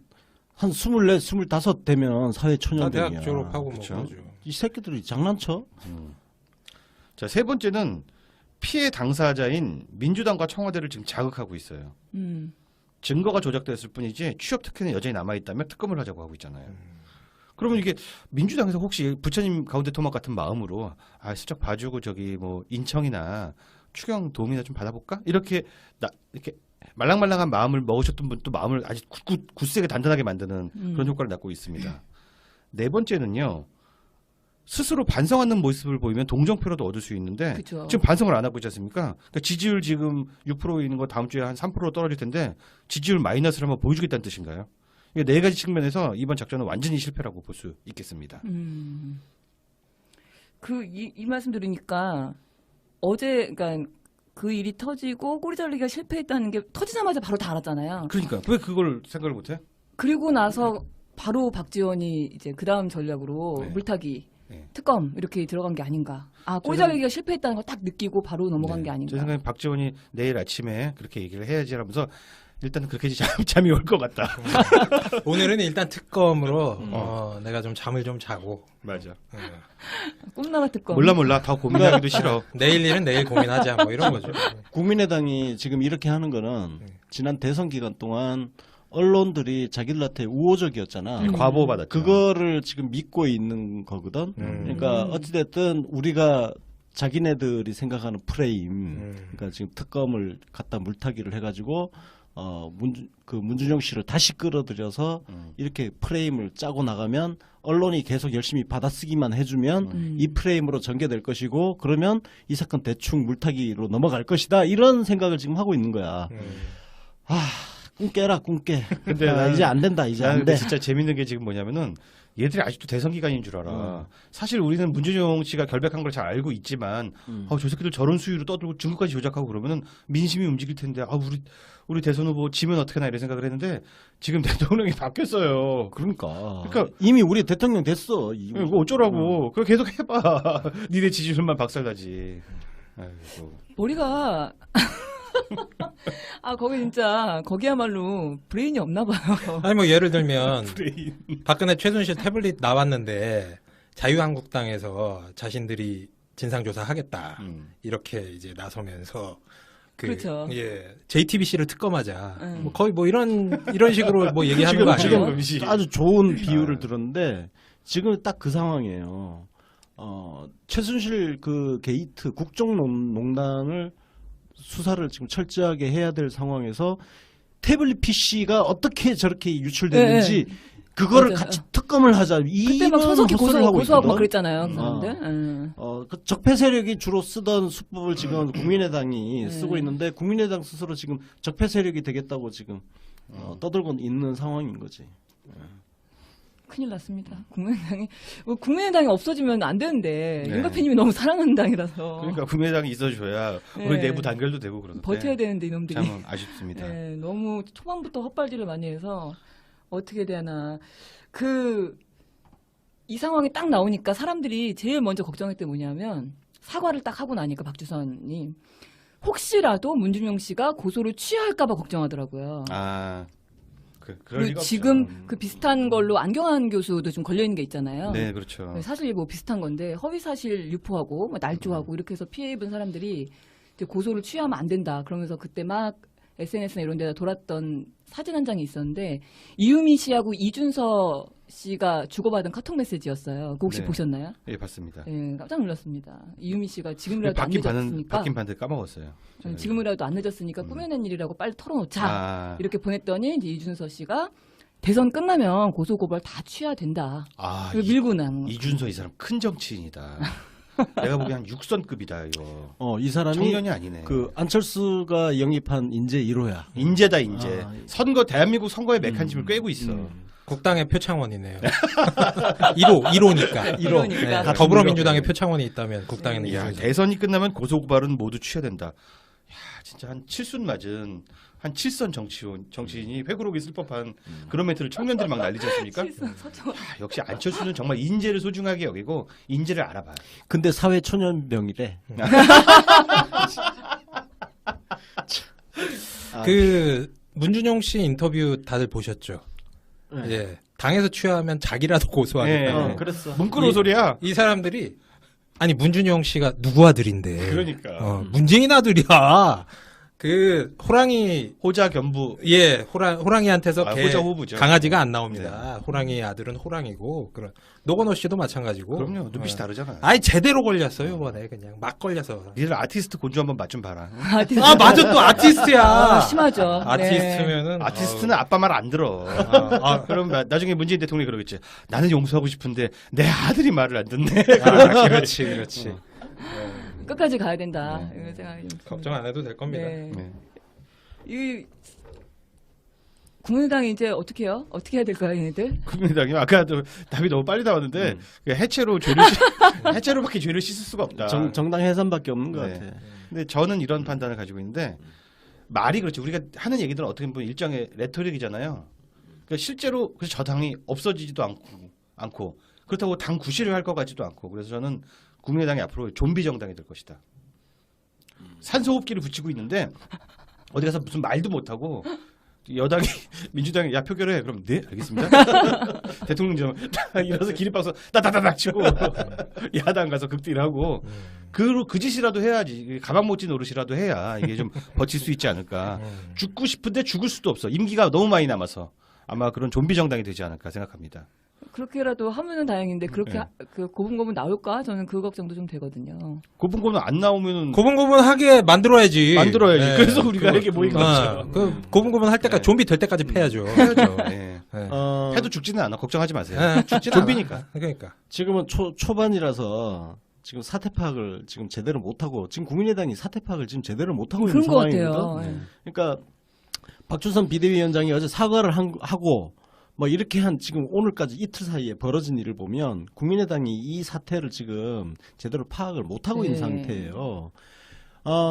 한 24, 25 되면 사회 다 초년병이야. 대학 졸업하고 그쵸. 뭐 그러죠. 이 새끼들이 장난쳐? 자, 세 번째는 피해 당사자인 민주당과 청와대를 지금 자극하고 있어요. 증거가 조작됐을 뿐이지 취업 특혜는 여전히 남아있다며 특검을 하자고 하고 있잖아요. 그러면 이게 민주당에서 혹시 부처님 가운데 토막 같은 마음으로 슬쩍 봐주고 저기 뭐 인청이나 추경 도움이나 좀 받아볼까? 이렇게 말랑말랑한 마음을 먹으셨던 분도 마음을 아주 굳세게 단단하게 만드는 그런 효과를 낳고 있습니다. 네 번째는요. 스스로 반성하는 모습을 보이면 동정표라도 얻을 수 있는데 그쵸. 지금 반성을 안 하고 있지 않습니까? 그러니까 지지율 지금 6% 있는 거 다음 주에 한 3% 떨어질 텐데 지지율 마이너스를 한번 보여주겠다는 뜻인가요? 이 네 가지 측면에서 이번 작전은 완전히 실패라고 볼 수 있겠습니다. 이 말씀 들으니까 어제 그러니까 그 일이 터지고 꼬리 자르기가 실패했다는 게 터지자마자 바로 다 알았잖아요. 그러니까 왜 그걸 생각을 못해? 그리고 나서 바로 박지원이 이제 그 다음 전략으로 네. 물타기, 네. 특검 이렇게 들어간 게 아닌가. 꼬리 저는- 자르기가 실패했다는 걸 딱 느끼고 바로 넘어간 게 아닌가. 제 생각엔 박지원이 내일 아침에 그렇게 얘기를 해야지 하면서 일단은 그렇게 잠이 올 것 같다. 오늘은 일단 특검으로 내가 좀 잠을 좀 자고 맞아. 꿈나라 특검. 몰라 더 고민하기도 싫어. 내일 일은 내일 고민하자 뭐 이런 거죠. 국민의당이 지금 이렇게 하는 거는 지난 대선 기간 동안 언론들이 자기들한테 우호적이었잖아. 과보받았죠. 그거를 지금 믿고 있는 거거든. 그러니까 어찌됐든 우리가 자기네들이 생각하는 프레임, 그러니까 지금 특검을 갖다 물타기를 해가지고 문준영 씨를 다시 끌어들여서 이렇게 프레임을 짜고 나가면 언론이 계속 열심히 받아쓰기만 해주면 이 프레임으로 전개될 것이고 그러면 이 사건 대충 물타기로 넘어갈 것이다 이런 생각을 지금 하고 있는 거야. 꿈 깨라 꿈 깨. 근데 아, 나는- 이제 안 된다 이제 나는 안 근데 돼. 진짜 재밌는 게 지금 뭐냐면은 얘들이 아직도 대선 기간인 줄 알아. 사실 우리는 문준용 씨가 결백한 걸 잘 알고 있지만 저 새끼들 저런 수위로 떠들고 증거까지 조작하고 그러면은 민심이 움직일 텐데 우리 대선 후보 지면 어떡하나 이런 생각을 했는데 지금 대통령이 바뀌었어요. 그러니까 이미 우리 대통령 됐어. 이거. 이거 어쩌라고. 그거 계속 해봐. 니네 지지율만 박살나지. 아이고. 머리가 거기 진짜 거기야말로 브레인이 없나 봐요. 아니 뭐 예를 들면 브레인. 박근혜 최순실 태블릿 나왔는데 자유한국당에서 자신들이 진상조사 하겠다 이렇게 이제 나서면서 그렇죠. 예 JTBC를 특검하자 뭐 거의 뭐 이런 식으로 뭐 얘기하는 거 아니에요? 지금 아주 좋은 비유를 들었는데 지금 딱 그 상황이에요. 최순실 그 게이트 국정농단을 수사를 지금 철저하게 해야 될 상황에서 태블릿 PC가 어떻게 저렇게 유출되는지 그거를 맞아요. 같이 특검을 하자. 그때 막 손석희 고소하고 막 그랬잖아요. 어. 그런데 그 적폐 세력이 주로 쓰던 수법을 지금 국민의당이 쓰고 있는데 국민의당 스스로 지금 적폐 세력이 되겠다고 지금 떠들고 있는 상황인 거지. 큰일 났습니다. 국민의당이 없어지면 안 되는데 네. 윤 대표님이 너무 사랑하는 당이라서 그러니까 국민의당이 있어줘야 네. 우리 내부 단결도 되고 그러는데 버텨야 되는데 이놈들이 참 아쉽습니다. 네, 너무 초반부터 헛발질을 많이 해서 어떻게 되나 이 상황이 딱 나오니까 사람들이 제일 먼저 걱정했던 게 뭐냐면 사과를 딱 하고 나니까 박주선이 혹시라도 문준용 씨가 고소를 취하할까봐 걱정하더라고요. 그럴 리가 지금 없죠. 그 비슷한 걸로 안경환 교수도 좀 걸려 있는 게 있잖아요. 네, 그렇죠. 사실 뭐 비슷한 건데 허위 사실 유포하고 뭐 날조하고 이렇게 해서 피해 입은 사람들이 이제 고소를 취하면 안 된다. 그러면서 그때 막 SNS나 이런 데다 돌았던 사진 한 장이 있었는데 이유미 씨하고 이준서 씨가 주고받은 카톡 메시지였어요. 그거 혹시 네. 보셨나요? 예, 봤습니다. 네, 깜짝 놀랐습니다. 이유미 씨가 지금이라도 안 바뀐 늦었으니까 반대 까먹었어요. 지금이라도 안 늦었으니까 꾸며낸 일이라고 빨리 털어놓자. 이렇게 보냈더니 이제 이준서 씨가 대선 끝나면 고소고발 다 취해야 된다. 그리고 밀고 나는 거. 이준서 이 사람 큰 정치인이다. 내가 보기엔 한 6선급이다 이거. 이 사람이 청년이 아니네. 그 안철수가 영입한 인재 1호야. 인재다 인재. 대한민국 선거의 메커니즘을 꿰고 있어. 국당의 표창원이네요. 1호니까. 이러니까. 네, 더불어민주당의 표창원이 있다면 국당에는 야, 1호죠. 대선이 끝나면 고소고발은 모두 취해야 된다. 야, 진짜 한 7순 맞은 한 7선 정치인이 회고록이 쓸 법한 그런 멘트를 청년들이 막 날리지 않습니까? 역시 안철수는 정말 인재를 소중하게 여기고 인재를 알아봐요. 근데 사회 초년병이래. 그 문준용 씨 인터뷰 다들 보셨죠? 네. 예. 당에서 취하면 자기라도 고소하겠다. 네. 그랬어. 문구로 소리야. 이 사람들이 아니 문준용 씨가 누구 아들인데? 그러니까. 문재인 아들이야. 그 호랑이 호자 견부. 예 호랑이한테서 개 호자 호부죠. 강아지가 안 나옵니다. 호랑이 아들은 호랑이고 그런 노건호 씨도 마찬가지고. 그럼요. 눈빛이 다르잖아. 아니 제대로 걸렸어요 이번에 그냥 막 걸려서. 니들 아티스트 곤주 한번 맛 좀 봐라. 맞아 또 아티스트야. 심하죠. 아티스트면은 아티스트는 아빠 말 안 들어. 그럼 나중에 문재인 대통령이 그러겠지. 나는 용서하고 싶은데 내 아들이 말을 안 듣네. 그렇지. 끝까지 가야 된다. 이런 생각이 좀 듭니다. 걱정 안 해도 될 겁니다. 네. 네. 이 국민의당이 이제 어떻게 해요? 어떻게 해야 될까요, 얘네들? 국민의당이 아까도 답이 너무 빨리 나왔는데 해체로밖에 죄를 씻을 수가 없다. 정당 해산밖에 없는 것 네. 같아. 근데 저는 이런 판단을 가지고 있는데 말이 그렇죠. 우리가 하는 얘기들은 어떻게 보면 일종의 레토릭이잖아요. 그러니까 실제로 그래서 저 당이 없어지지도 않고 그렇다고 당 구실을 할 것 같지도 않고 그래서 저는 국민의당이 앞으로 좀비 정당이 될 것이다. 산소호흡기를 붙이고 있는데 어디 가서 무슨 말도 못하고 여당이 민주당이 야 표결해 그럼 네 알겠습니다. 대통령 좀 일어서 기립박수 따다다닥 치고 야당 가서 극딜하고 그 짓이라도 해야지. 가방 못 찐 노릇이라도 해야 이게 좀 버틸 수 있지 않을까. 죽고 싶은데 죽을 수도 없어. 임기가 너무 많이 남아서 아마 그런 좀비 정당이 되지 않을까 생각합니다. 그렇게라도 하면은 다행인데 그렇게 네. 그 고분고분 나올까? 저는 그 걱정도 좀 되거든요. 고분고분 안 나오면은 고분고분하게 만들어야지. 만들어야지. 그래서 우리가 이게 모인 거죠. 그 고분고분 할 때까지 네. 좀비 될 때까지 패야죠. 해야죠. 네. 네. 해도 죽지는 않아. 걱정하지 마세요. 죽진 좀비니까. 않아. 그러니까. 지금은 초반이라서 지금 사태 파악을 지금 제대로 못하고 지금 국민의당이 사태 파악을 지금 제대로 못하고 있는 그런 것 상황이거든. 같아요. 네. 그러니까 박주선 비대위원장이 어제 사과를 하고 뭐 이렇게 한 지금 오늘까지 이틀 사이에 벌어진 일을 보면 국민의당이 이 사태를 지금 제대로 파악을 못하고 있는 네. 상태예요.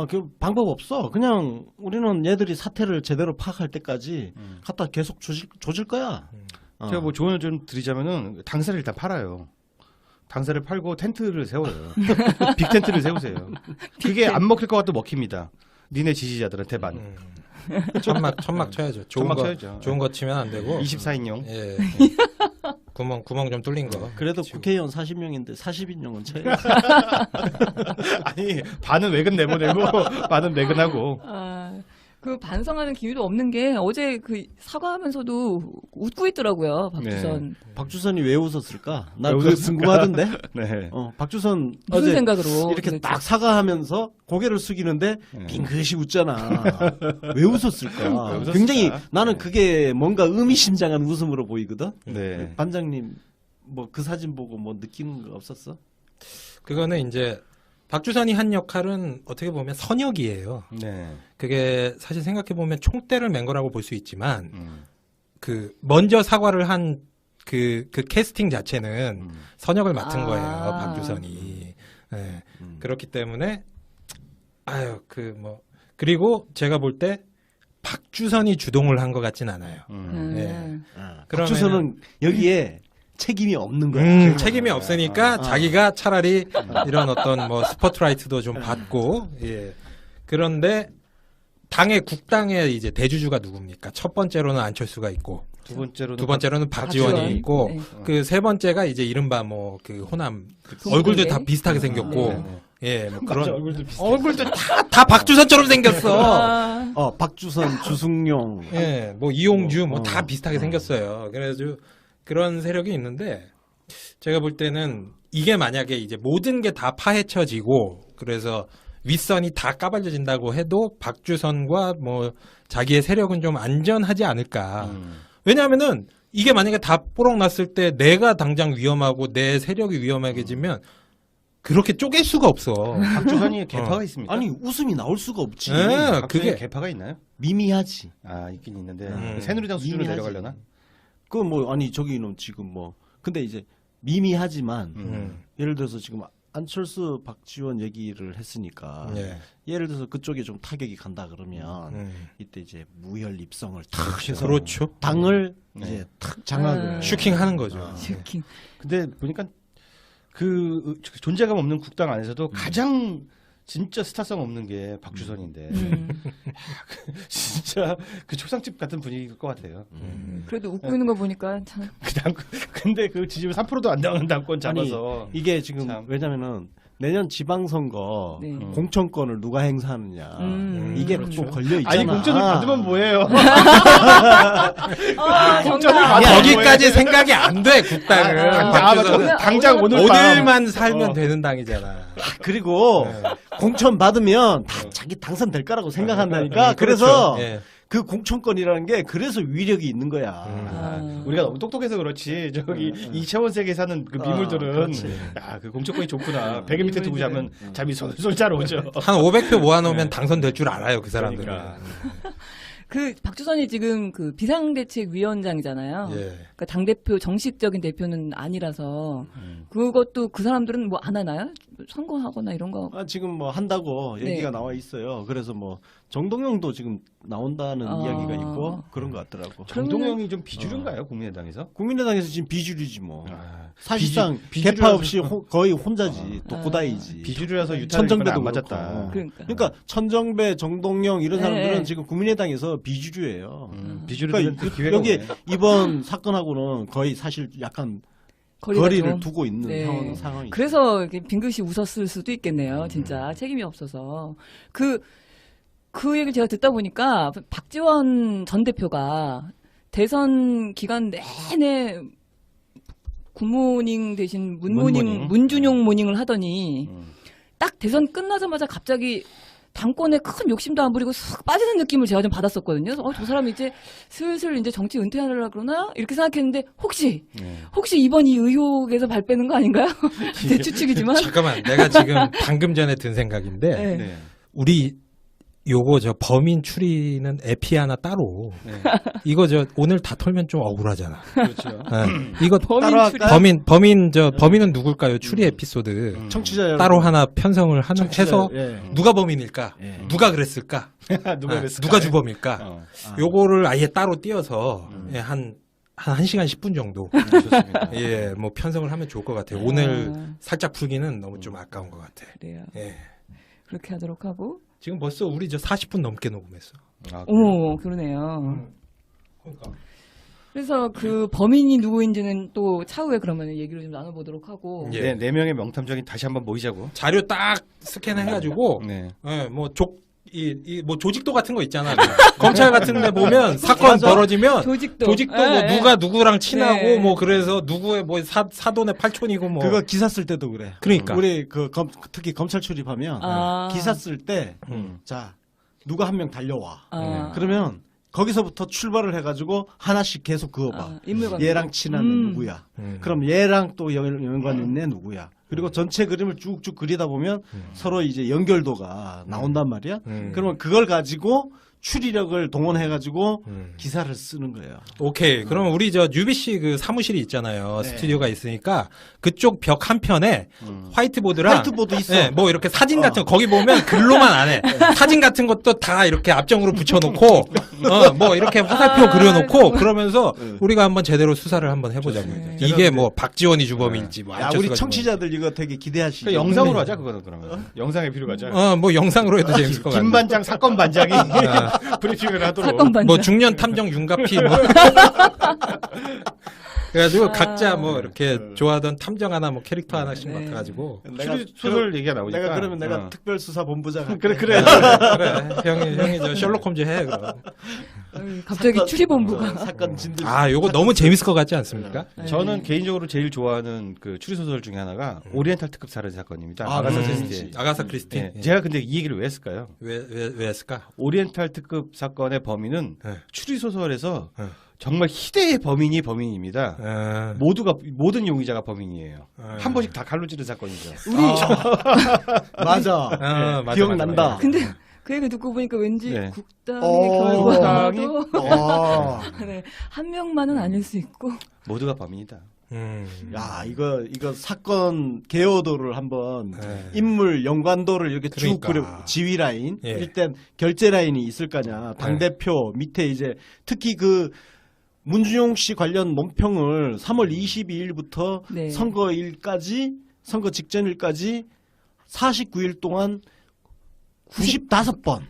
그 방법 없어. 그냥 우리는 얘들이 사태를 제대로 파악할 때까지 갖다 계속 조질 거야. 제가 뭐 조언을 좀 드리자면은 당사를 일단 팔아요. 당사를 팔고 텐트를 세워요. 빅 텐트를 세우세요. 그게 안 먹힐 것 같아도 먹힙니다. 니네 지지자들한테만. 천막 쳐야죠. 천막 쳐야죠. 좋은 거 치면 안 되고. 24인용. 예. 구멍 좀 뚫린 거. 그래도 치고. 국회의원 40명인데 40인용은 쳐야지. 아니 반은 외근 내보내고 반은 내근하고. 그 반성하는 기회도 없는 게 어제 그 사과하면서도 웃고 있더라고요, 박주선. 박주선이 왜 웃었을까? 나 왜 그거 웃었을까? 궁금하던데. 네. 박주선 무슨 어제 생각으로 이렇게 도대체? 딱 사과하면서 고개를 숙이는데 네. 빙긋이 웃잖아. 왜 웃었을까? 왜 웃었을까? 굉장히 나는 네. 그게 뭔가 의미심장한 웃음으로 보이거든. 네. 반장님 뭐 그 사진 보고 뭐 느끼는 거 없었어? 그거는 이제 박주선이 한 역할은 어떻게 보면 선역이에요. 네. 그게 사실 생각해 보면 총대를 맨 거라고 볼 수 있지만 음. 그 먼저 사과를 한 그 캐스팅 자체는 선역을 맡은 아. 거예요, 박주선이. 네. 그렇기 때문에 그리고 제가 볼 때 박주선이 주동을 한 것 같진 않아요. 네. 박주선은 여기에 책임이 없는 거야. 책임이 없으니까 자기가 차라리 이런 어떤 뭐 스포트라이트도 좀 받고, 예. 그런데 당의 국당의 이제 대주주가 누굽니까? 첫 번째로는 안철수가 있고, 두 번째로는 두 번째로는 박지원이 박지원. 있고, 네. 그 세 번째가 이제 이른바 뭐 그 호남 동물계? 얼굴도 다 비슷하게 생겼고, 네. 예, 뭐 맞아, 그런 얼굴도 비슷해. 얼굴도 다 박주선처럼 생겼어. 박주선, 주승용. 예, 뭐 이용주 뭐 다 어. 비슷하게 생겼어요. 그래서 그런 세력이 있는데 제가 볼 때는 이게 만약에 이제 모든 게 다 파헤쳐지고 그래서 윗선이 다 까발려진다고 해도 박주선과 뭐 자기의 세력은 좀 안전하지 않을까. 왜냐하면은 이게 만약에 다 뽀록 났을 때 내가 당장 위험하고 내 세력이 위험하게지면 그렇게 쪼갤 수가 없어. 박주선이 개파가 있습니까? 아니 웃음이 나올 수가 없지. 예, 박주선이 그게 개파가 있나요? 미미하지. 아 있긴 있는데 음. 새누리당 수준으로 미미하지. 내려가려나? 그 뭐 아니 저기는 지금 뭐 근데 이제 미미하지만 예를 들어서 지금 안철수 박지원 얘기를 했으니까 예. 예를 들어서 그쪽에 좀 타격이 간다 그러면 이때 이제 무혈 입성을 탁 해서 그렇죠. 당을 네. 이제 탁 장악을 슈킹하는 거죠. 슈킹. 근데 보니까 그 존재감 없는 국당 안에서도 가장 진짜 스타성 없는 게 박주선인데 진짜 그 초상집 같은 분위기일 것 같아요. 그래도 웃고 있는 거 보니까 참. 근데 그 지지율 3%도 안 나오는 당권 잡아서 이게 지금 참. 왜냐면은 내년 지방선거 네. 공천권을 누가 행사하느냐 이게 그렇죠. 또 걸려 있잖아. 아니 공천을 받으면 뭐예요? 공천을 정말. 받으면 거기까지 생각이 안 돼 국당은. 박주선은 당장 오늘 오늘만 살면 되는 당이잖아. 그리고 네. 공천 받으면 다 자기 당선될 거라고 생각한다니까. 그래서 그렇죠. 예. 그 공천권이라는 게 그래서 위력이 있는 거야. 우리가 너무 똑똑해서 그렇지 저기 이채원세계 사는 그 미물들은 그렇지. 야 그 공천권이 좋구나 베개 밑에 두고 자면 잠이 솔솔 잘 오죠. 한 500표 모아놓으면 당선될 줄 알아요 그 사람들은. 그러니까. 그 박주선이 지금 그 비상대책위원장이잖아요. 예. 그러니까 당 대표 정식적인 대표는 아니라서 그것도 그 사람들은 뭐 안 하나요? 선거하거나 이런 거. 지금 뭐 한다고 네. 얘기가 나와 있어요. 그래서 뭐 정동영도 지금 나온다는 이야기가 있고 그런 것 같더라고. 정동영이 좀 비주류인가요 국민의당에서? 국민의당에서 지금 비주류지 뭐. 아, 사실상 비주류라서- 개파 없이 거의 혼자지. 독고다이지. 비주류라서 유탄 천정배도 안 그렇고. 맞았다. 그러니까. 천정배, 정동영 이런 네. 사람들은 지금 국민의당에서 비주류예요. 비주류들은 그러니까 기회가 여기 오네. 이번 사건하고는 거의 사실 약간 거리가 거리를 좀. 두고 있는 네. 상황이죠. 그래서 이렇게 빙긋이 웃었을 수도 있겠네요. 진짜 책임이 없어서. 그 얘기를 제가 듣다 보니까 박지원 전 대표가 대선 기간 내내 굿모닝 대신 문모닝. 문준용 모닝을 하더니 딱 대선 끝나자마자 갑자기 당권에 큰 욕심도 안 부리고 쓱 빠지는 느낌을 제가 좀 받았었거든요. 그래서 저 사람이 이제 슬슬 이제 정치 은퇴하려고 그러나 이렇게 생각했는데 혹시 이번 이 의혹에서 발 빼는 거 아닌가요? 제 추측이지만. 잠깐만 내가 지금 방금 전에 든 생각인데 네. 네. 우리 요거 저 범인 추리는 에피 하나 따로. 네. 이거 저 오늘 다 털면 좀 억울하잖아. 그렇죠. 이거 범인 따로 추리. 할까요? 범인은 누굴까요? 추리 에피소드 청취자 여러분. 따로 하나 편성을 청취자, 해서 예. 누가 범인일까? 예. 누가 그랬을까? 누가 그랬을까? 누가 주범일까? 어. 요거를 아예 따로 띄어서 예, 한 1시간 10분 정도. 좋습니다. 예, 뭐 편성을 하면 좋을 것 같아요. 오늘 살짝 풀기는 너무 좀 아까운 것 같아. 그래요. 예. 그렇게 하도록 하고. 지금 벌써 우리 저 40분 넘게 녹음했어. 아, 어머, 그러네요. 그러니까. 그래서 그 범인이 누구인지는 또 차후에 그러면 얘기를 좀 나눠보도록 하고. 예. 네 명의 명탐정이 다시 한번 모이자고. 자료 딱 스캔해가지고, 네. 예, 뭐 뭐 조직도 같은 거 있잖아. 검찰 같은데 보면 사건 벌어지면 조직도. 뭐 예, 누가 누구랑 친하고 네. 뭐 그래서 누구의 뭐 사돈의 팔촌이고 뭐. 그거 기사 쓸 때도 그래. 그러니까. 우리 특히 검찰 출입하면 아. 기사 쓸 때 음. 자, 누가 한 명 달려와. 아. 그러면 거기서부터 출발을 해가지고 하나씩 계속 그어봐. 아, 인물관계. 얘랑 친한 애 누구야. 그럼 얘랑 또 연관 있는 애 누구야. 그리고 전체 그림을 쭉쭉 그리다 보면 서로 이제 연결도가 나온단 말이야. 그러면 그걸 가지고 추리력을 동원해가지고 기사를 쓰는 거예요. 오케이. 그러면 우리 저 UBC 그 사무실이 있잖아요. 네. 스튜디오가 있으니까 그쪽 벽 한편에 화이트보드랑 화이트보드 있어. 네, 뭐 이렇게 사진 같은 거 거기 보면 글로만 안 해. 사진 같은 것도 다 이렇게 앞정으로 붙여놓고 뭐 이렇게 화살표 그려놓고 그러면서 우리가 한번 제대로 수사를 한번 해보자고요. 네. 이게 뭐 박지원이 주범일지 뭐 야, 안철수가 우리 주범일지. 청취자들 이거 되게 기대하시죠. 그 영상으로 하자 그거는 그러면. 영상에 필요가 죠. 뭐 영상으로 해도 재밌을 것 같아요. 김 반장 사건 반장이 브리핑을 하도록. 사건 반장. 뭐 중년 탐정 윤가피 뭐. 그래가지고 각자 뭐 이렇게 좋아하던 탐정 하나 뭐 캐릭터 하나씩 네. 맡아가지고 추리 소설 얘기가 나오니까. 내가 그러면 내가 특별수사본부장 그래 그래 형이 저 셜록 홈즈 해 그럼. 갑자기 추리본부가. 사건 진들. 아 요거 너무 재밌을 것 같지 않습니까? 저는 개인적으로 제일 좋아하는 그 추리 소설 중에 하나가 오리엔탈 특급 살인 사건입니다. 아, 아가사 그렇지. 크리스티. 아가사 크리스티. 네. 제가 근데 이 얘기를 왜 했을까요? 왜 했을까? 오리엔탈 특급 사건의 범인은 네. 추리 소설에서 네. 정말 희대의 범인입니다. 모든 용의자가 범인이에요. 한 번씩 다 칼로 찌른 사건이죠. 맞아. 맞아, 기억난다. 맞아. 근데 그 얘기 듣고 보니까 왠지 네. 국당의 결과도 어. 네, 한 명만은 아닐 수 있고. 모두가 범인이다. 야, 이거 사건 개요도를 한번 네. 인물 연관도를 이렇게 쭉 그러니까. 그려 지휘 라인, 예. 일단 결제 라인이 있을 거냐. 당 대표 밑에 이제 특히 그 문준용 씨 관련 논평을 3월 22일부터 네. 선거일까지 선거 직전일까지 49일 동안 95번.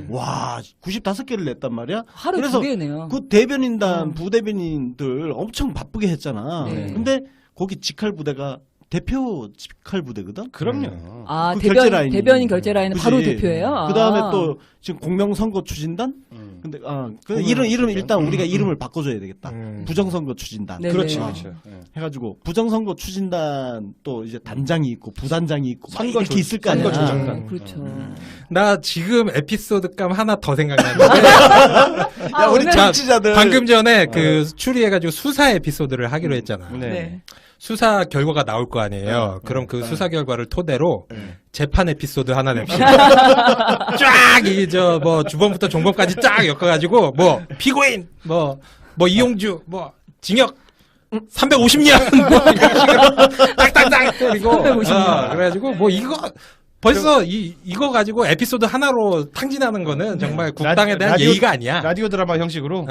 와, 95개를 냈단 말이야. 하루 그래서 두 개네요. 그 대변인단 부대변인들 엄청 바쁘게 했잖아. 네. 근데 거기 직할 부대가 대표 직할 부대거든. 그럼요. 아, 그 결제 라인이. 대변인 결제 라인은 그치. 바로 대표예요. 그 다음에 아. 또 지금 공명선거 추진단. 근데 그 이름 일단 우리가 이름을 바꿔줘야 되겠다. 부정선거 추진단. 네네. 그렇지, 아. 그렇죠. 네. 해가지고 부정선거 추진단 또 이제 단장이 있고 부단장이 있고 막 선거 이렇게 있을 거 아니야. 선거 조작단. 네, 그렇죠. 나 지금 에피소드감 하나 더 생각났는데 야, 우리 오늘- 청취자들 방금 전에 그 추리해가지고 수사 에피소드를 하기로 했잖아. 네. 네. 수사 결과가 나올 거 아니에요. 그럼 그 수사 결과를 토대로 재판 에피소드 하나 냅시다. 쫙, 뭐, 주범부터 종범까지 쫙 엮어가지고, 뭐, 피고인, 뭐, 이용주, 뭐, 징역, 350년, 뭐, 이런 식으로 딱딱딱 때리고, 350년. 그래가지고, 뭐, 벌써 이거 가지고 에피소드 하나로 탕진하는 거는 정말 국당에 대한 라디오- 예의가 아니야. 라디오 드라마 형식으로.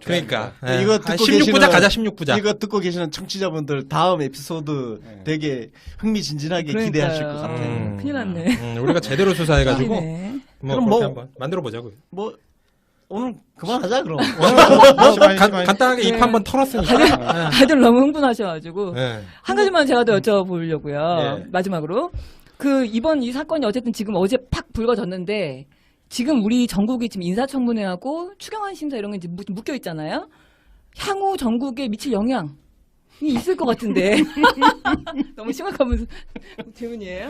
그러니까. 이거 듣고 16부작 가자, 16부작. 이거 듣고 계시는 청취자분들 다음 에피소드 되게 흥미진진하게 그러니까요. 기대하실 것 같아요. 큰일 났네. 우리가 제대로 수사해가지고, 네. 뭐, 그럼 그렇게 뭐- 한번 만들어 보자고요. 뭐 오늘 그만하자 그럼. 간단하게 입 네. 한번 털었으니까. 다들 너무 흥분하셔가지고. 네. 한 가지만 제가 더 여쭤보려고요. 네. 마지막으로. 이번 이 사건이 어쨌든 지금 어제 팍 불거졌는데, 지금 우리 전국이 지금 인사청문회하고 추경안 심사 이런 게 이제 묶여 있잖아요. 향후 전국에 미칠 영향이 있을 것 같은데. 너무 심각한 질문이에요.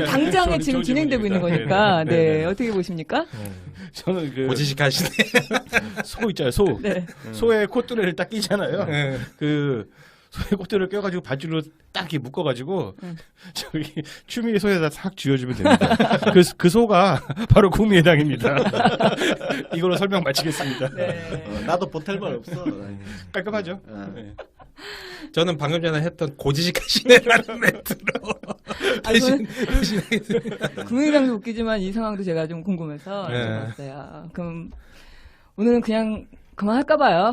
당장에 지금 진행되고 있는 거니까. 네. 어떻게 보십니까? 저는 그 고지식 하시네. 소 있잖아요, 소. 네. 소의 콧뚜레를 딱 끼잖아요. 네. 그 소의 꼭대를 껴가지고 밧줄로 딱 이렇게 묶어가지고 저기 추미애 손에다 싹 쥐어주면 됩니다. 그 소가 바로 국민의당입니다. 이걸로 설명 마치겠습니다. 네. 나도 보탤 말 없어. 깔끔하죠? 네. 네. 저는 방금 전에 했던 고지식하시네라는 멘트로 대신하겠습니다. 국민의당도 웃기지만 이 상황도 제가 좀 궁금해서 네. 여쭤봤어요. 그럼 오늘은 그냥 그만할까 봐요.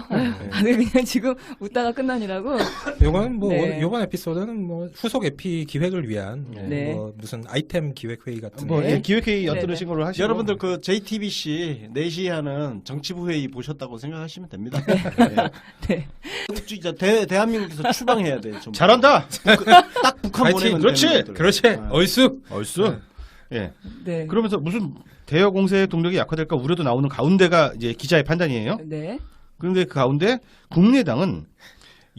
다들 그냥 지금 웃다가 끝나니라고. 요건 뭐 네. 요번 에피소드는 뭐 후속 에피 기획을 위한 네. 뭐 무슨 아이템 기획 회의 같은 뭐 거. 예, 기획회의 네, 엿들으신 걸로 하시고 여러분들 그 JTBC 4시에 하는 정치부 회의 보셨다고 생각하시면 됩니다. 네. 진짜 대한민국에서 추방해야 돼. 좀. 잘한다. 딱 북한 파이팅! 보내면 그렇지! 되는 것들. 그렇지. 아. 얼쑤. 얼쑤. 예. 네. 그러면서 무슨 대여 공세의 동력이 약화될까 우려도 나오는 가운데가 이제 기자의 판단이에요. 네. 그런데 그 가운데 국민의당은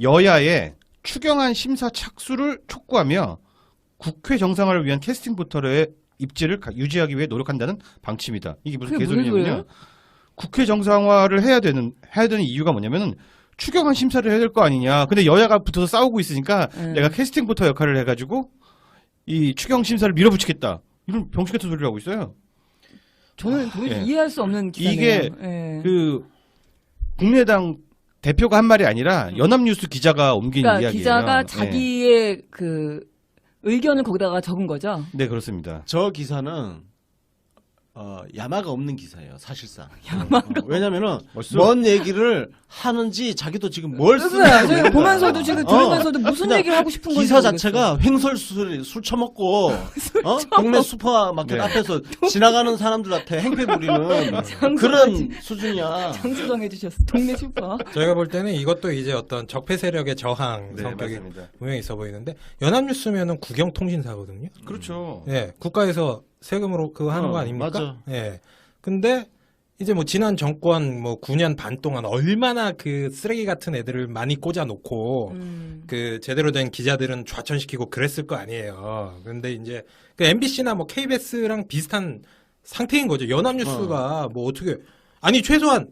여야의 추경안 심사 착수를 촉구하며 국회 정상화를 위한 캐스팅 보터의 입지를 유지하기 위해 노력한다는 방침이다. 이게 무슨 그게 무슨 개소리냐면요. 소리예요? 국회 정상화를 해야 되는 이유가 뭐냐면은 추경안 심사를 해야 될 거 아니냐. 근데 여야가 붙어서 싸우고 있으니까 내가 캐스팅 보터 역할을 해가지고 이 추경 심사를 밀어붙이겠다. 이런 병신 같은 소리를 하고 있어요. 저는 도저히 예. 이해할 수 없는 기사네요. 이게 예. 그 국민의당 대표가 한 말이 아니라 연합뉴스 기자가 옮긴 그러니까 이야기예요. 기자가 네. 자기의 그 의견을 거기다가 적은 거죠. 네, 그렇습니다. 저 기사는 야마가 없는 기사예요, 사실상. 왜냐면은 얼쑤. 뭔 얘기를 하는지 자기도 지금 뭘 쓰는지 그거야. 저희 모르겠다. 보면서도 지금 들으면서도 무슨 그냥 얘기를 하고 싶은 건지 기사 모르겠어요. 자체가 횡설수설 술 처먹고 동네 슈퍼마켓 네. 앞에서 지나가는 사람들한테 행패 부리는 그런 수준이야. 장수정 해주셨어. 동네 슈퍼. 저희가 볼 때는 이것도 이제 어떤 적폐 세력의 저항 네, 성격이 맞습니다. 분명히 있어 보이는데 연합뉴스면은 국영통신사거든요. 그렇죠. 예, 국가에서 세금으로 그거 하는 거 아닙니까? 맞아. 예. 근데 이제 뭐 지난 정권 뭐 9년 반 동안 얼마나 그 쓰레기 같은 애들을 많이 꽂아놓고 그 제대로 된 기자들은 좌천시키고 그랬을 거 아니에요. 근데 이제 그 MBC나 뭐 KBS랑 비슷한 상태인 거죠. 연합뉴스가 뭐 어떻게 아니 최소한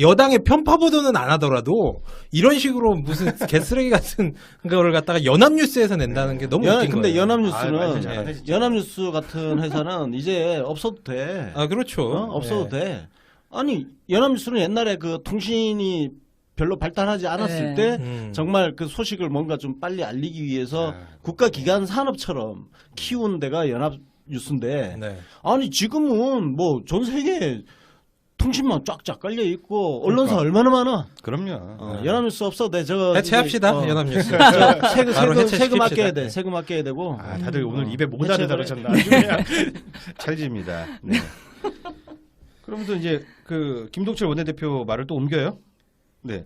여당의 편파 보도는 안 하더라도 이런 식으로 무슨 개쓰레기 같은 거를 갖다가 연합뉴스에서 낸다는 게 너무 웃긴 근데 거예요. 연합뉴스는 잘하네, 진짜. 연합뉴스 같은 회사는 이제 없어도 돼. 아 그렇죠. 없어도 예. 돼. 아니 연합뉴스는 옛날에 그 통신이 별로 발달하지 않았을 네. 때 정말 그 소식을 뭔가 좀 빨리 알리기 위해서 국가기관 산업처럼 키운 데가 연합뉴스인데 네. 아니 지금은 뭐 전 세계 통신망 쫙쫙 깔려 있고 언론사 얼마나 많아. 그럼요. 연합뉴스 없어도 돼. 저거 해체합시다. 연합뉴스. 세금 바로 해체시킵시다. 아껴야 돼. 네. 세금 아껴야 되고. 아, 다들 오늘 입에 모다를 해체를 달으셨나 아주 그냥 찰집니다. 네. 그러면서 이제 그 김동철 원내대표 말을 또 옮겨요. 네.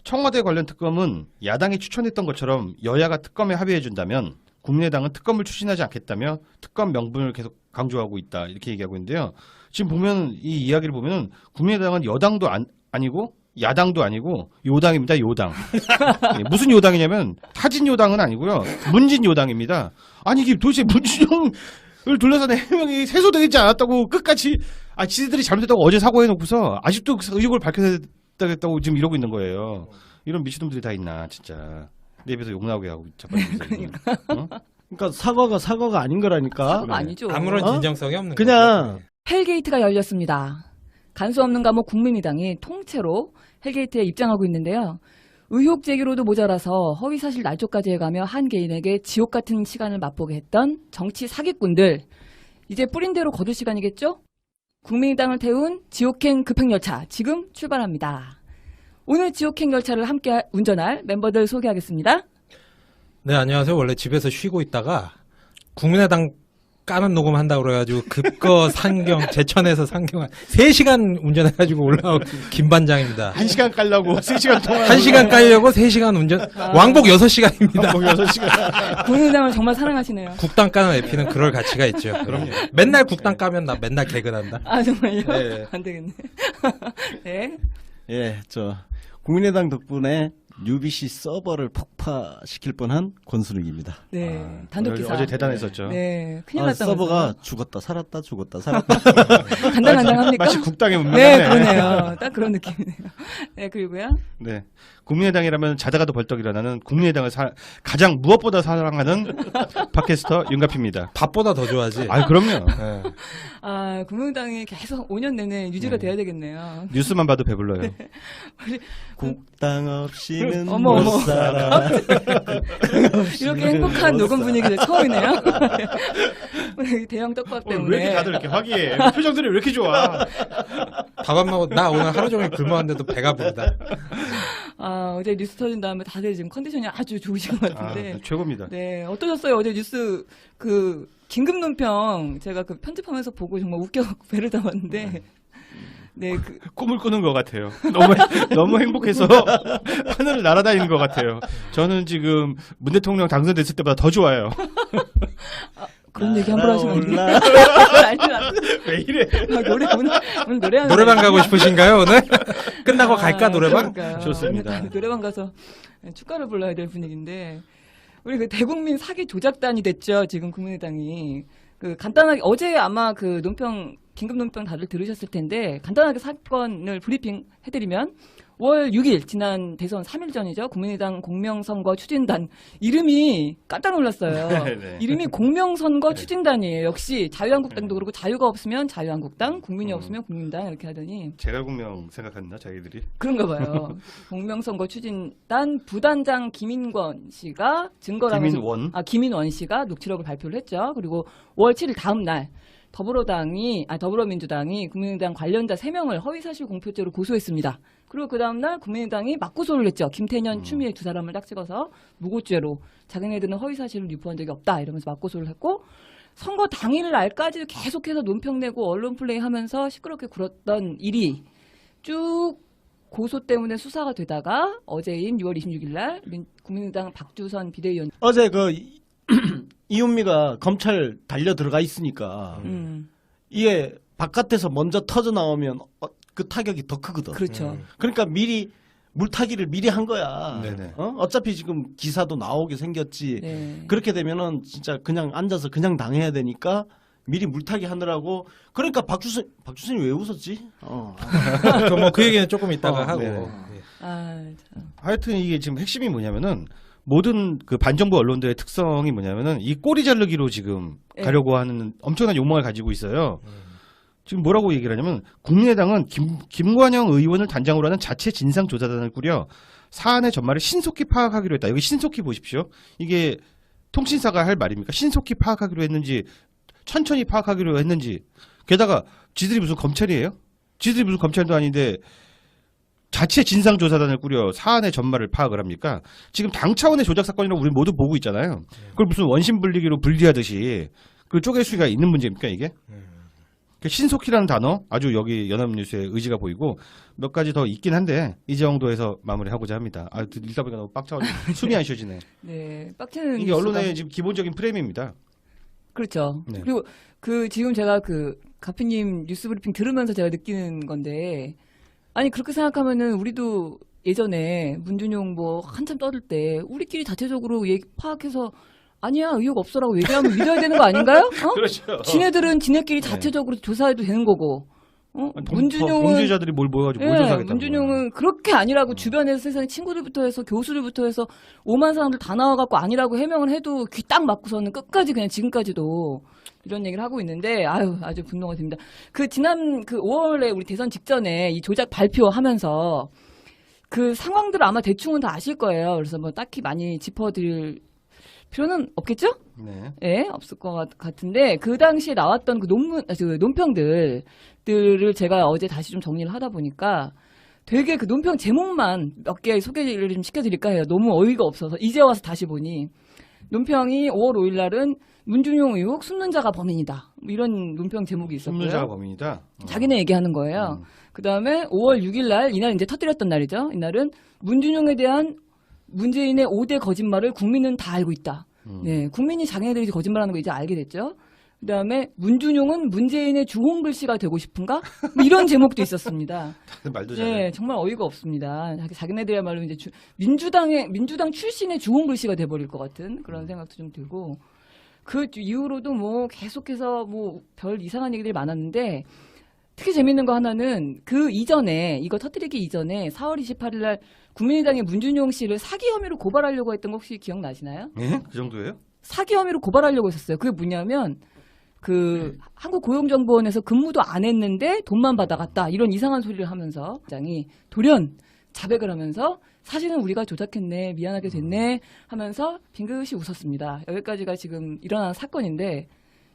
청와대 관련 특검은 야당이 추천했던 것처럼 여야가 특검에 합의해 준다면 국민의당은 특검을 추진하지 않겠다며 특검 명분을 계속 강조하고 있다 이렇게 얘기하고 있는데요. 지금 보면 이 이야기를 보면 국민의당은 여당도 아니고 야당도 아니고 요당입니다. 요당. 예, 무슨 요당이냐면 타진 요당은 아니고요. 문진 요당입니다. 아니 이게 도대체 문진영을 둘러싼 해명이 해소되지 않았다고 끝까지 지들이 잘못했다고 어제 사과해놓고서 아직도 그 의혹을 밝혀야겠다고 지금 이러고 있는 거예요. 이런 미친놈들이 다 있나 진짜. 내 입에서 욕 나오게 하고 자빠지고 그러니까 사과가 아닌 거라니까. 사과가 아니죠. 아무런 진정성이 없는 그냥 거죠. 헬게이트가 열렸습니다. 간수 없는 감옥 국민의당이 통째로 헬게이트에 입장하고 있는데요. 의혹 제기로도 모자라서 허위사실 날조까지 해가며 한 개인에게 지옥 같은 시간을 맛보게 했던 정치 사기꾼들. 이제 뿌린 대로 거둘 시간이겠죠? 국민의당을 태운 지옥행 급행열차 지금 출발합니다. 오늘 지옥행 열차를 함께 운전할 멤버들 소개하겠습니다. 네, 안녕하세요. 원래 집에서 쉬고 있다가 국민의당 까는 녹음 한다고 그래가지고 급거 상경, 제천에서 상경한 3시간 운전해가지고 올라온 김반장입니다. 1시간 깔려고 3시간 동안 1시간 깔려고 3시간 운전, 왕복 6시간입니다. 6시간. 국민의당을 정말 사랑하시네요. 국당 까는 에피는 그럴 가치가 있죠. 그럼요. 맨날 국당 까면 나 맨날 개근한다. 아 정말요? 네. 안 되겠네. 네. 국민의당 덕분에 UBC 서버를 폭파 폭파시킬 뻔한 권순욱입니다. 네, 단독 기사. 어제 대단했었죠. 네, 큰일 났다. 서버가 죽었다 살았다 죽었다 살았다. 간당간당합니까? 마치 국당의 문명이네. 네, 그러네요. 딱 그런 느낌이네요. 네, 그리고요. 네. 국민의당이라면 자다가도 벌떡 일어나는 국민의당을 가장 무엇보다 사랑하는 팟캐스터 윤가피입니다. 밥보다 더 좋아하지. 아, 그럼요. 네. 아, 국민의당이 계속 5년 내내 유지가 돼야 되겠네요. 뉴스만 봐도 배불러요. 국당 없이는 어머, 못 어머. 살아. 이렇게 행복한 녹음 분위기가 처음이네요. 대형 떡밥 때문에. 왜 이렇게 다들 이렇게 화기해? 표정들이 왜 이렇게 좋아? 밥 안 먹어. 나 오늘 하루 종일 굶었는데도 배가 부르다. 아, 어제 뉴스 터진 다음에 다들 지금 컨디션이 아주 좋으신 것 아, 같은데. 최고입니다. 네, 어떠셨어요? 어제 뉴스 그 긴급 논평 제가 그 편집하면서 보고 정말 웃겨 배를 담았는데. 네, 그 꿈을 꾸는 것 같아요. 너무 행복해서 하늘을 날아다니는 것 같아요. 저는 지금 문 대통령 당선됐을 때보다 더 좋아요. 그런 얘기 함부로 하시면 안 돼요. 올라. 난리 났어. 왜 이래? 아, 오늘 노래하는 노래방 가고 싶으신가요 오늘? 끝나고 갈까 노래방? 그러니까요. 좋습니다. 오늘 노래방 가서 축가를 불러야 될 분위기인데 우리 그 대국민 사기 조작단이 됐죠. 지금 국민의당이 그 간단하게 어제 아마 그 논평 긴급 논평 다들 들으셨을 텐데 간단하게 사건을 브리핑 해드리면 5월 6일 지난 대선 3일 전이죠. 국민의당 공명선거 추진단 이름이 깜짝 놀랐어요. 네. 이름이 공명선거 추진단이에요. 역시 자유한국당도 그렇고 자유가 없으면 자유한국당, 국민이 없으면 국민당 이렇게 하더니 제가 공명 생각했나 자기들이? 그런가 봐요. 공명선거 추진단 부단장 김인권 씨가 증거라면서 김인원 씨가 녹취록을 발표를 했죠. 그리고 5월 7일 다음 날 더불어민주당이 국민의당 관련자 3명을 허위사실 공표죄로 고소했습니다. 그리고 그 다음날 국민의당이 맞고소를 냈죠. 김태년, 추미애 두 사람을 딱 찍어서 무고죄로 자기네들은 허위사실을 유포한 적이 없다 이러면서 맞고소를 했고 선거 당일 날까지 계속해서 논평 내고 언론 플레이 하면서 시끄럽게 굴었던 일이 쭉 고소 때문에 수사가 되다가 어제인 6월 26일 날 국민의당 박주선 비대위원 어제 그 이은미가 검찰 달려 들어가 있으니까 이게 바깥에서 먼저 터져 나오면 그 타격이 더 크거든. 그렇죠. 그러니까 미리 물타기를 미리 한 거야. 네네. 어차피 지금 기사도 나오게 생겼지. 네. 그렇게 되면은 진짜 그냥 앉아서 그냥 당해야 되니까 미리 물타기 하느라고. 그러니까 박주선이 왜 웃었지? 그 얘기는 조금 이따가 하고. 네. 아, 참. 하여튼 이게 지금 핵심이 뭐냐면은 모든 그 반정부 언론들의 특성이 뭐냐면은 이 꼬리 자르기로 지금 네. 가려고 하는 엄청난 욕망을 가지고 있어요. 지금 뭐라고 얘기를 하냐면 국민의당은 김관영 의원을 단장으로 하는 자체 진상조사단을 꾸려 사안의 전말을 신속히 파악하기로 했다. 여기 신속히 보십시오. 이게 통신사가 할 말입니까? 신속히 파악하기로 했는지 천천히 파악하기로 했는지. 게다가 지들이 무슨 검찰이에요? 지들이 무슨 검찰도 아닌데 자체 진상조사단을 꾸려 사안의 전말을 파악을 합니까? 지금 당 차원의 조작 사건이라고 우리 모두 보고 있잖아요. 그걸 무슨 원심 분리기로 분리하듯이 그 쪼갤 수가 있는 문제입니까 이게? 신속히라는 단어 아주 여기 연합뉴스의 의지가 보이고 몇 가지 더 있긴 한데 이 정도에서 마무리하고자 합니다. 아, 읽다 보니까 너무 빡쳐가지고 숨이 안 쉬어지네. 네, 빡치는 이게 뉴스가. 언론의 지금 기본적인 프레임입니다. 그렇죠. 네. 그리고 그 지금 제가 그 가피님 뉴스 브리핑 들으면서 제가 느끼는 건데 아니 그렇게 생각하면은 우리도 예전에 문준용 뭐 한참 떠들 때 우리끼리 자체적으로 얘기 파악해서 아니야 의혹 없어라고 얘기하면 믿어야 되는 거 아닌가요? 그렇죠. 지네들은 지네끼리 자체적으로 조사해도 되는 거고. 문준용은 범죄자들이 뭘 모여가지고 뭘 조사하겠다고. 문준용은 그렇게 아니라고 주변에서 세상에 친구들부터 해서 교수들부터 해서 오만 사람들 다 나와갖고 아니라고 해명을 해도 귀 딱 맞고서는 끝까지 그냥 지금까지도 이런 얘기를 하고 있는데 아주 분노가 됩니다. 그 지난 그 5월에 우리 대선 직전에 이 조작 발표하면서 그 상황들을 아마 대충은 다 아실 거예요. 그래서 뭐 딱히 많이 짚어드릴 필요는 없겠죠? 네. 예, 없을 것 같은데 그 당시에 나왔던 그 논평들을 제가 어제 다시 좀 정리를 하다 보니까 되게 그 논평 제목만 몇 개 소개를 좀 시켜드릴까 해요. 너무 어이가 없어서 이제 와서 다시 보니 논평이 5월 5일 날은 문준용 의혹 숨는 자가 범인이다. 뭐 이런 논평 제목이 있었고요. 숨는 자가 범인이다. 자기네 얘기하는 거예요. 그 다음에 5월 6일 날 이날 이제 터뜨렸던 날이죠. 이날은 문준용에 대한 문재인의 5대 거짓말을 국민은 다 알고 있다. 네, 국민이 자기네들이 거짓말하는 거 이제 알게 됐죠. 그다음에 문준용은 문재인의 주홍글씨가 되고 싶은가? 뭐 이런 제목도 있었습니다. 말도 잘해. 네, 정말 어이가 없습니다. 자기네들이야말로 이제 민주당 출신의 주홍글씨가 돼버릴 것 같은 그런 생각도 좀 들고 그 이후로도 뭐 계속해서 뭐 별 이상한 얘기들이 많았는데 특히 재밌는 거 하나는 그 이전에 이거 터뜨리기 이전에 4월 28일 날 국민의당의 문준용 씨를 사기 혐의로 고발하려고 했던 거 혹시 기억나시나요? 예? 그 정도예요? 사기 혐의로 고발하려고 했었어요. 그게 뭐냐면 그 한국고용정보원에서 근무도 안 했는데 돈만 받아갔다 이런 이상한 소리를 하면서 장이 돌연 자백을 하면서 사실은 우리가 조작했네 미안하게 됐네 하면서 빙긋이 웃었습니다. 여기까지가 지금 일어난 사건인데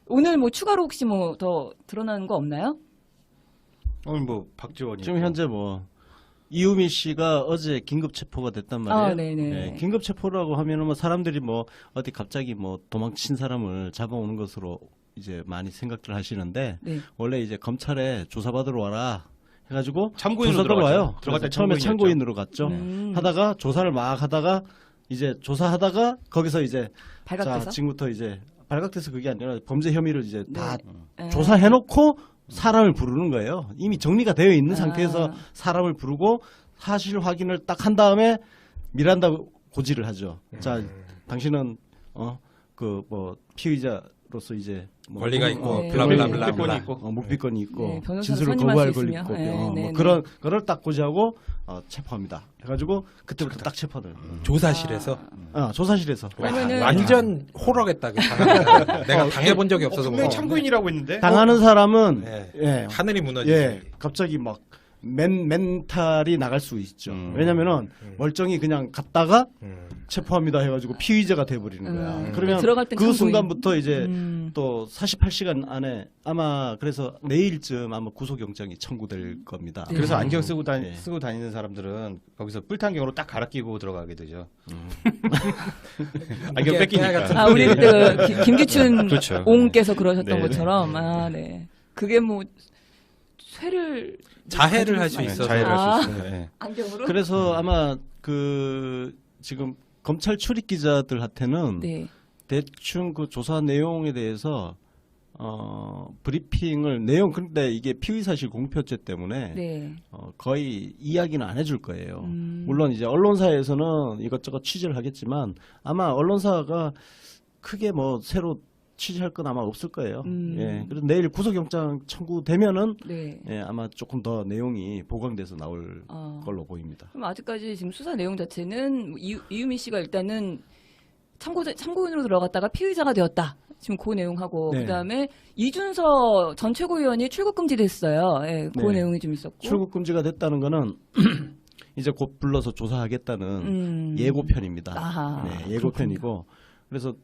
오늘 뭐 추가로 혹시 뭐 더 드러나는 거 없나요? 오늘 뭐 박지원이 지금 현재 뭐 이유미 씨가 어제 긴급 체포가 됐단 말이에요. 아, 네네. 네, 긴급 체포라고 하면은 뭐 사람들이 뭐 어디 갑자기 뭐 도망친 사람을 잡아오는 것으로 이제 많이 생각들 하시는데 네. 원래 이제 검찰에 조사받으러 와라 해가지고 참고인으로 조사받으러 와요. 들어갈 때 그래서 처음에 참고인이었죠. 참고인으로 갔죠. 음. 하다가 조사를 막 하다가 이제 조사하다가 거기서 이제 발각돼서? 자 지금부터 이제 발각돼서 그게 아니라 범죄 혐의를 이제 다 네. 조사해놓고 사람을 부르는 거예요. 이미 정리가 되어 있는 아. 상태에서 사람을 부르고 사실 확인을 딱 한 다음에 미란다 고지를 하죠. 자, 당신은 그 뭐 피의자로서 이제 뭐 권리가 있고 네. 블라블라블라. 묵비권이 있고. 묵비권이 있고 네, 변호사 진술을 선임할 거부할 수 권리 있으며. 있고 네, 뭐 네, 그런 거를 딱 고지하고 체포합니다. 해가지고 그때부터 딱 체포를. 조사실에서 조사실에서. 그러면은- 완전 호러겠다. 그 당하는 내가 당해본 적이 없어서 분명히 뭐. 참고인이라고 했는데 당하는 사람은 네. 예, 하늘이 무너지지. 예, 갑자기 막 멘탈이 나갈 수 있죠. 왜냐면은 멀쩡히 그냥 갔다가 체포합니다 해가지고 피의자가 돼버리는 거야. 그러면 들어갈 땐 그 참고인. 순간부터 이제 또 48시간 안에 아마 그래서 내일쯤 아마 구속영장이 청구될 겁니다. 네. 그래서 안경 쓰고 네. 다니는 사람들은 거기서 뿔탄경으로 딱 갈아 끼고 들어가게 되죠. 안경 뺏기니까. 아, 우리 그 김기춘 그렇죠. 옹께서 그러셨던 네. 것처럼 네. 그게 뭐 쇠를 자해를 할 수 가지고 있어서. 자해를 아. 할 수 있어요. 예. 안경으로 그래서 아마 그 지금 검찰 출입 기자들한테는 네. 대충 그 조사 내용에 대해서 브리핑을 내용 근데 이게 피의사실 공표죄 때문에 네. 거의 이야기는 안 해줄 거예요. 물론 이제 언론사에서는 이것저것 취재를 하겠지만 아마 언론사가 크게 뭐 새로 취재할 건 아마 없을 거예요. 예. 그래서 내일 구속영장 청구되면은 네. 예, 아마 조금 더 내용이 보강돼서 나올 걸로 보입니다. 그럼 아직까지 지금 수사 내용 자체는 이유미 씨가 일단은 참고인으로 들어갔다가 피의자가 되었다. 지금 그 내용하고 네. 그다음에 이준서 전 최고위원이 출국 금지됐어요. 예, 그 네. 내용이 좀 있었고. 출국 금지가 됐다는 거는 이제 곧 불러서 조사하겠다는 예고편입니다. 아하, 네, 예고편이고 그래서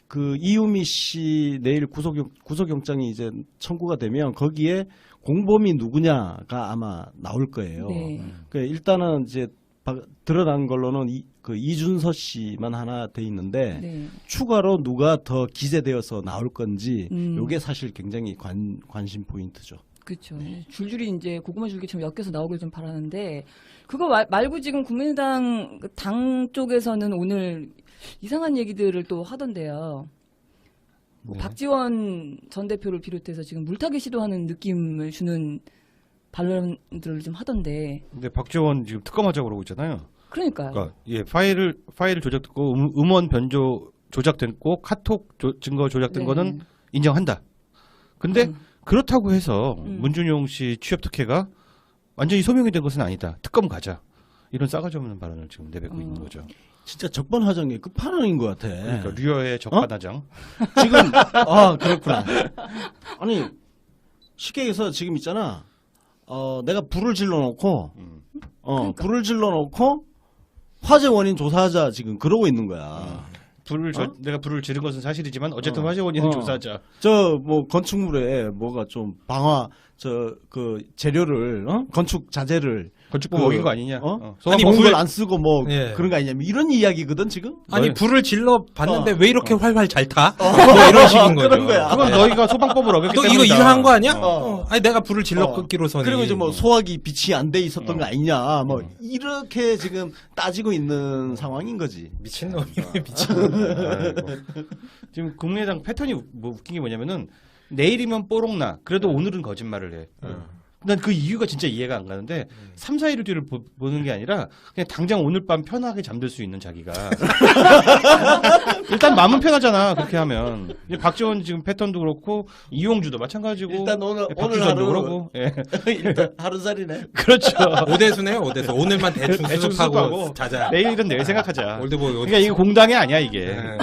그 이유미 씨 내일 구속영장이 이제 청구가 되면 거기에 공범이 누구냐가 아마 나올 거예요. 네. 그 일단은 이제 드러난 걸로는 그 이준서 씨만 하나 돼 있는데 네. 추가로 누가 더 기재되어서 나올 건지 이게 음. 사실 굉장히 관심 포인트죠. 그렇죠. 줄줄이 이제 고구마 줄기처럼 엮여서 나오길 좀 바라는데 그거 말고 지금 국민의당 당 쪽에서는 오늘 이상한 얘기들을 또 하던데요. 뭐 네. 박지원 전 대표를 비롯해서 지금 물타기 시도하는 느낌을 주는 반론들을 좀 하던데. 근데 박지원 지금 특검하자고 그러고 있잖아요. 그러니까요. 그러니까 예, 파일을 조작됐고 음원 변조 조작됐고 카톡 증거 조작된 네. 거는 인정한다. 근데 그렇다고 해서 문준용 씨 취업 특혜가 완전히 소명이 된 것은 아니다. 특검 가자. 이런 싸가지 없는 발언을 지금 내뱉고 있는 거죠. 진짜 적반하장의 끝판왕인 것 같아. 그러니까 류여의 적반하장. 지금 그렇구나. 아니 쉽게 얘기해서 지금 있잖아. 내가 불을 질러놓고 그러니까. 불을 질러놓고 화재 원인 조사하자 지금 그러고 있는 거야. 내가 불을 지른 것은 사실이지만 어쨌든 화재 원인을 조사하자. 저 뭐 건축물에 뭐가 좀 방화 그 재료를 건축 자재를 건축법 어긴 거 아니냐? 아니 불을 안 쓰고 뭐 예. 그런 거 아니냐? 이런 이야기거든 지금. 아니 너희- 불을 질러 봤는데 왜 이렇게 활활 잘 타? 뭐 이런 식인 거죠. 그런 거야. 그건 너희가 소방법을 어겼기 너 때문이다. 이거 이상한 거 아니야? 어. 아니 내가 불을 질러 어. 끄기로서는. 그리고 이제 뭐 소화기 빛이 안 돼 있었던 거 아니냐? 뭐 이렇게 지금 따지고 있는 상황인 거지. 미친놈이네 미친놈. 아이고. 지금 국민의당 패턴이 뭐 웃긴 게 뭐냐면은 내일이면 뽀록나. 그래도 오늘은 거짓말을 해. 난 그 이유가 진짜 이해가 안 가는데 3, 4일 뒤를 보는 게 아니라 그냥 당장 오늘 밤 편하게 잠들 수 있는 자기가 일단 마음은 편하잖아 그렇게 하면. 이제 박지원 지금 패턴도 그렇고 이용주도 마찬가지고 일단 오늘 박주선도 하루 그러고 예. 일단 하루살이네. 그렇죠. 오대수네요 오대수. 오늘만 대충 대충 수습하고 수습하고 자자. 내일은 내일 생각하자. 올드보이 그러니까 이거 공당이 아니야 이게. 네.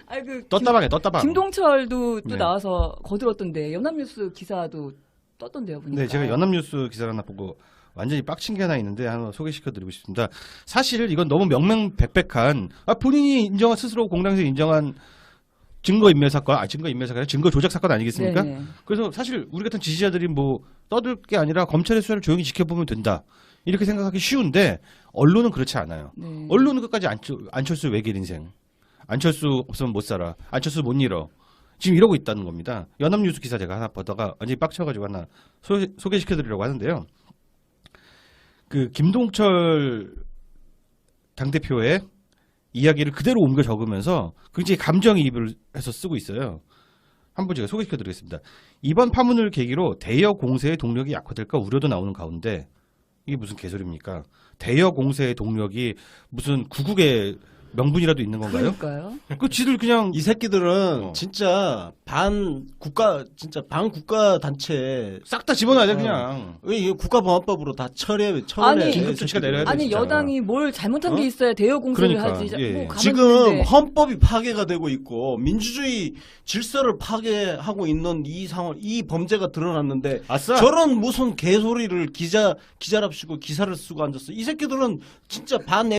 아니, 그 떴다방에 떴다방. 김동철도 또 네. 나와서 거들었던데 연합뉴스 기사도 떴던데요, 보니까. 네, 제가 연합뉴스 기사를 하나 보고 완전히 빡친 게 하나 있는데 하나 소개시켜드리고 싶습니다. 사실 이건 너무 명명백백한 본인이 인정한 스스로 공당에서 인정한 증거인멸 사건, 증거인멸 사건, 증거 조작 사건 아니겠습니까? 네네. 그래서 사실 우리 같은 지지자들이 뭐 떠들 게 아니라 검찰의 수사를 조용히 지켜보면 된다 이렇게 생각하기 쉬운데 언론은 그렇지 않아요. 네. 언론은 끝까지 안철수 외길 인생, 안철수 없으면 못 살아, 안철수 못 잃어. 지금 이러고 있다는 겁니다. 연합뉴스 기사 제가 하나 보다가 완전히 빡쳐가지고 하나 소개시켜드리려고 하는데요. 그 김동철 당대표의 이야기를 그대로 옮겨 적으면서 굉장히 감정이입을 해서 쓰고 있어요. 한번 제가 소개시켜드리겠습니다. 이번 파문을 계기로 대여 공세의 동력이 약화될까 우려도 나오는 가운데 이게 무슨 개소리입니까? 대여 공세의 동력이 무슨 구국의 명분이라도 있는 건가요? 그러니까요. 그 지들 그냥 이 새끼들은 어. 진짜 반 국가 단체 싹 다 집어넣어야 돼 그냥. 이 국가보안법으로 다 처벌해. 아니, 긴급 조치가 내려야 돼. 아니 진짜. 여당이 뭘 잘못한 게 있어야 대여 공세를 그러니까, 하지. 예. 뭐 가만히 지금 있는데. 헌법이 파괴가 되고 있고 민주주의 질서를 파괴하고 있는 이 상황, 이 범죄가 드러났는데 아싸. 저런 무슨 개소리를 기자랍시고 기사를 쓰고 앉았어. 이 새끼들은 진짜 반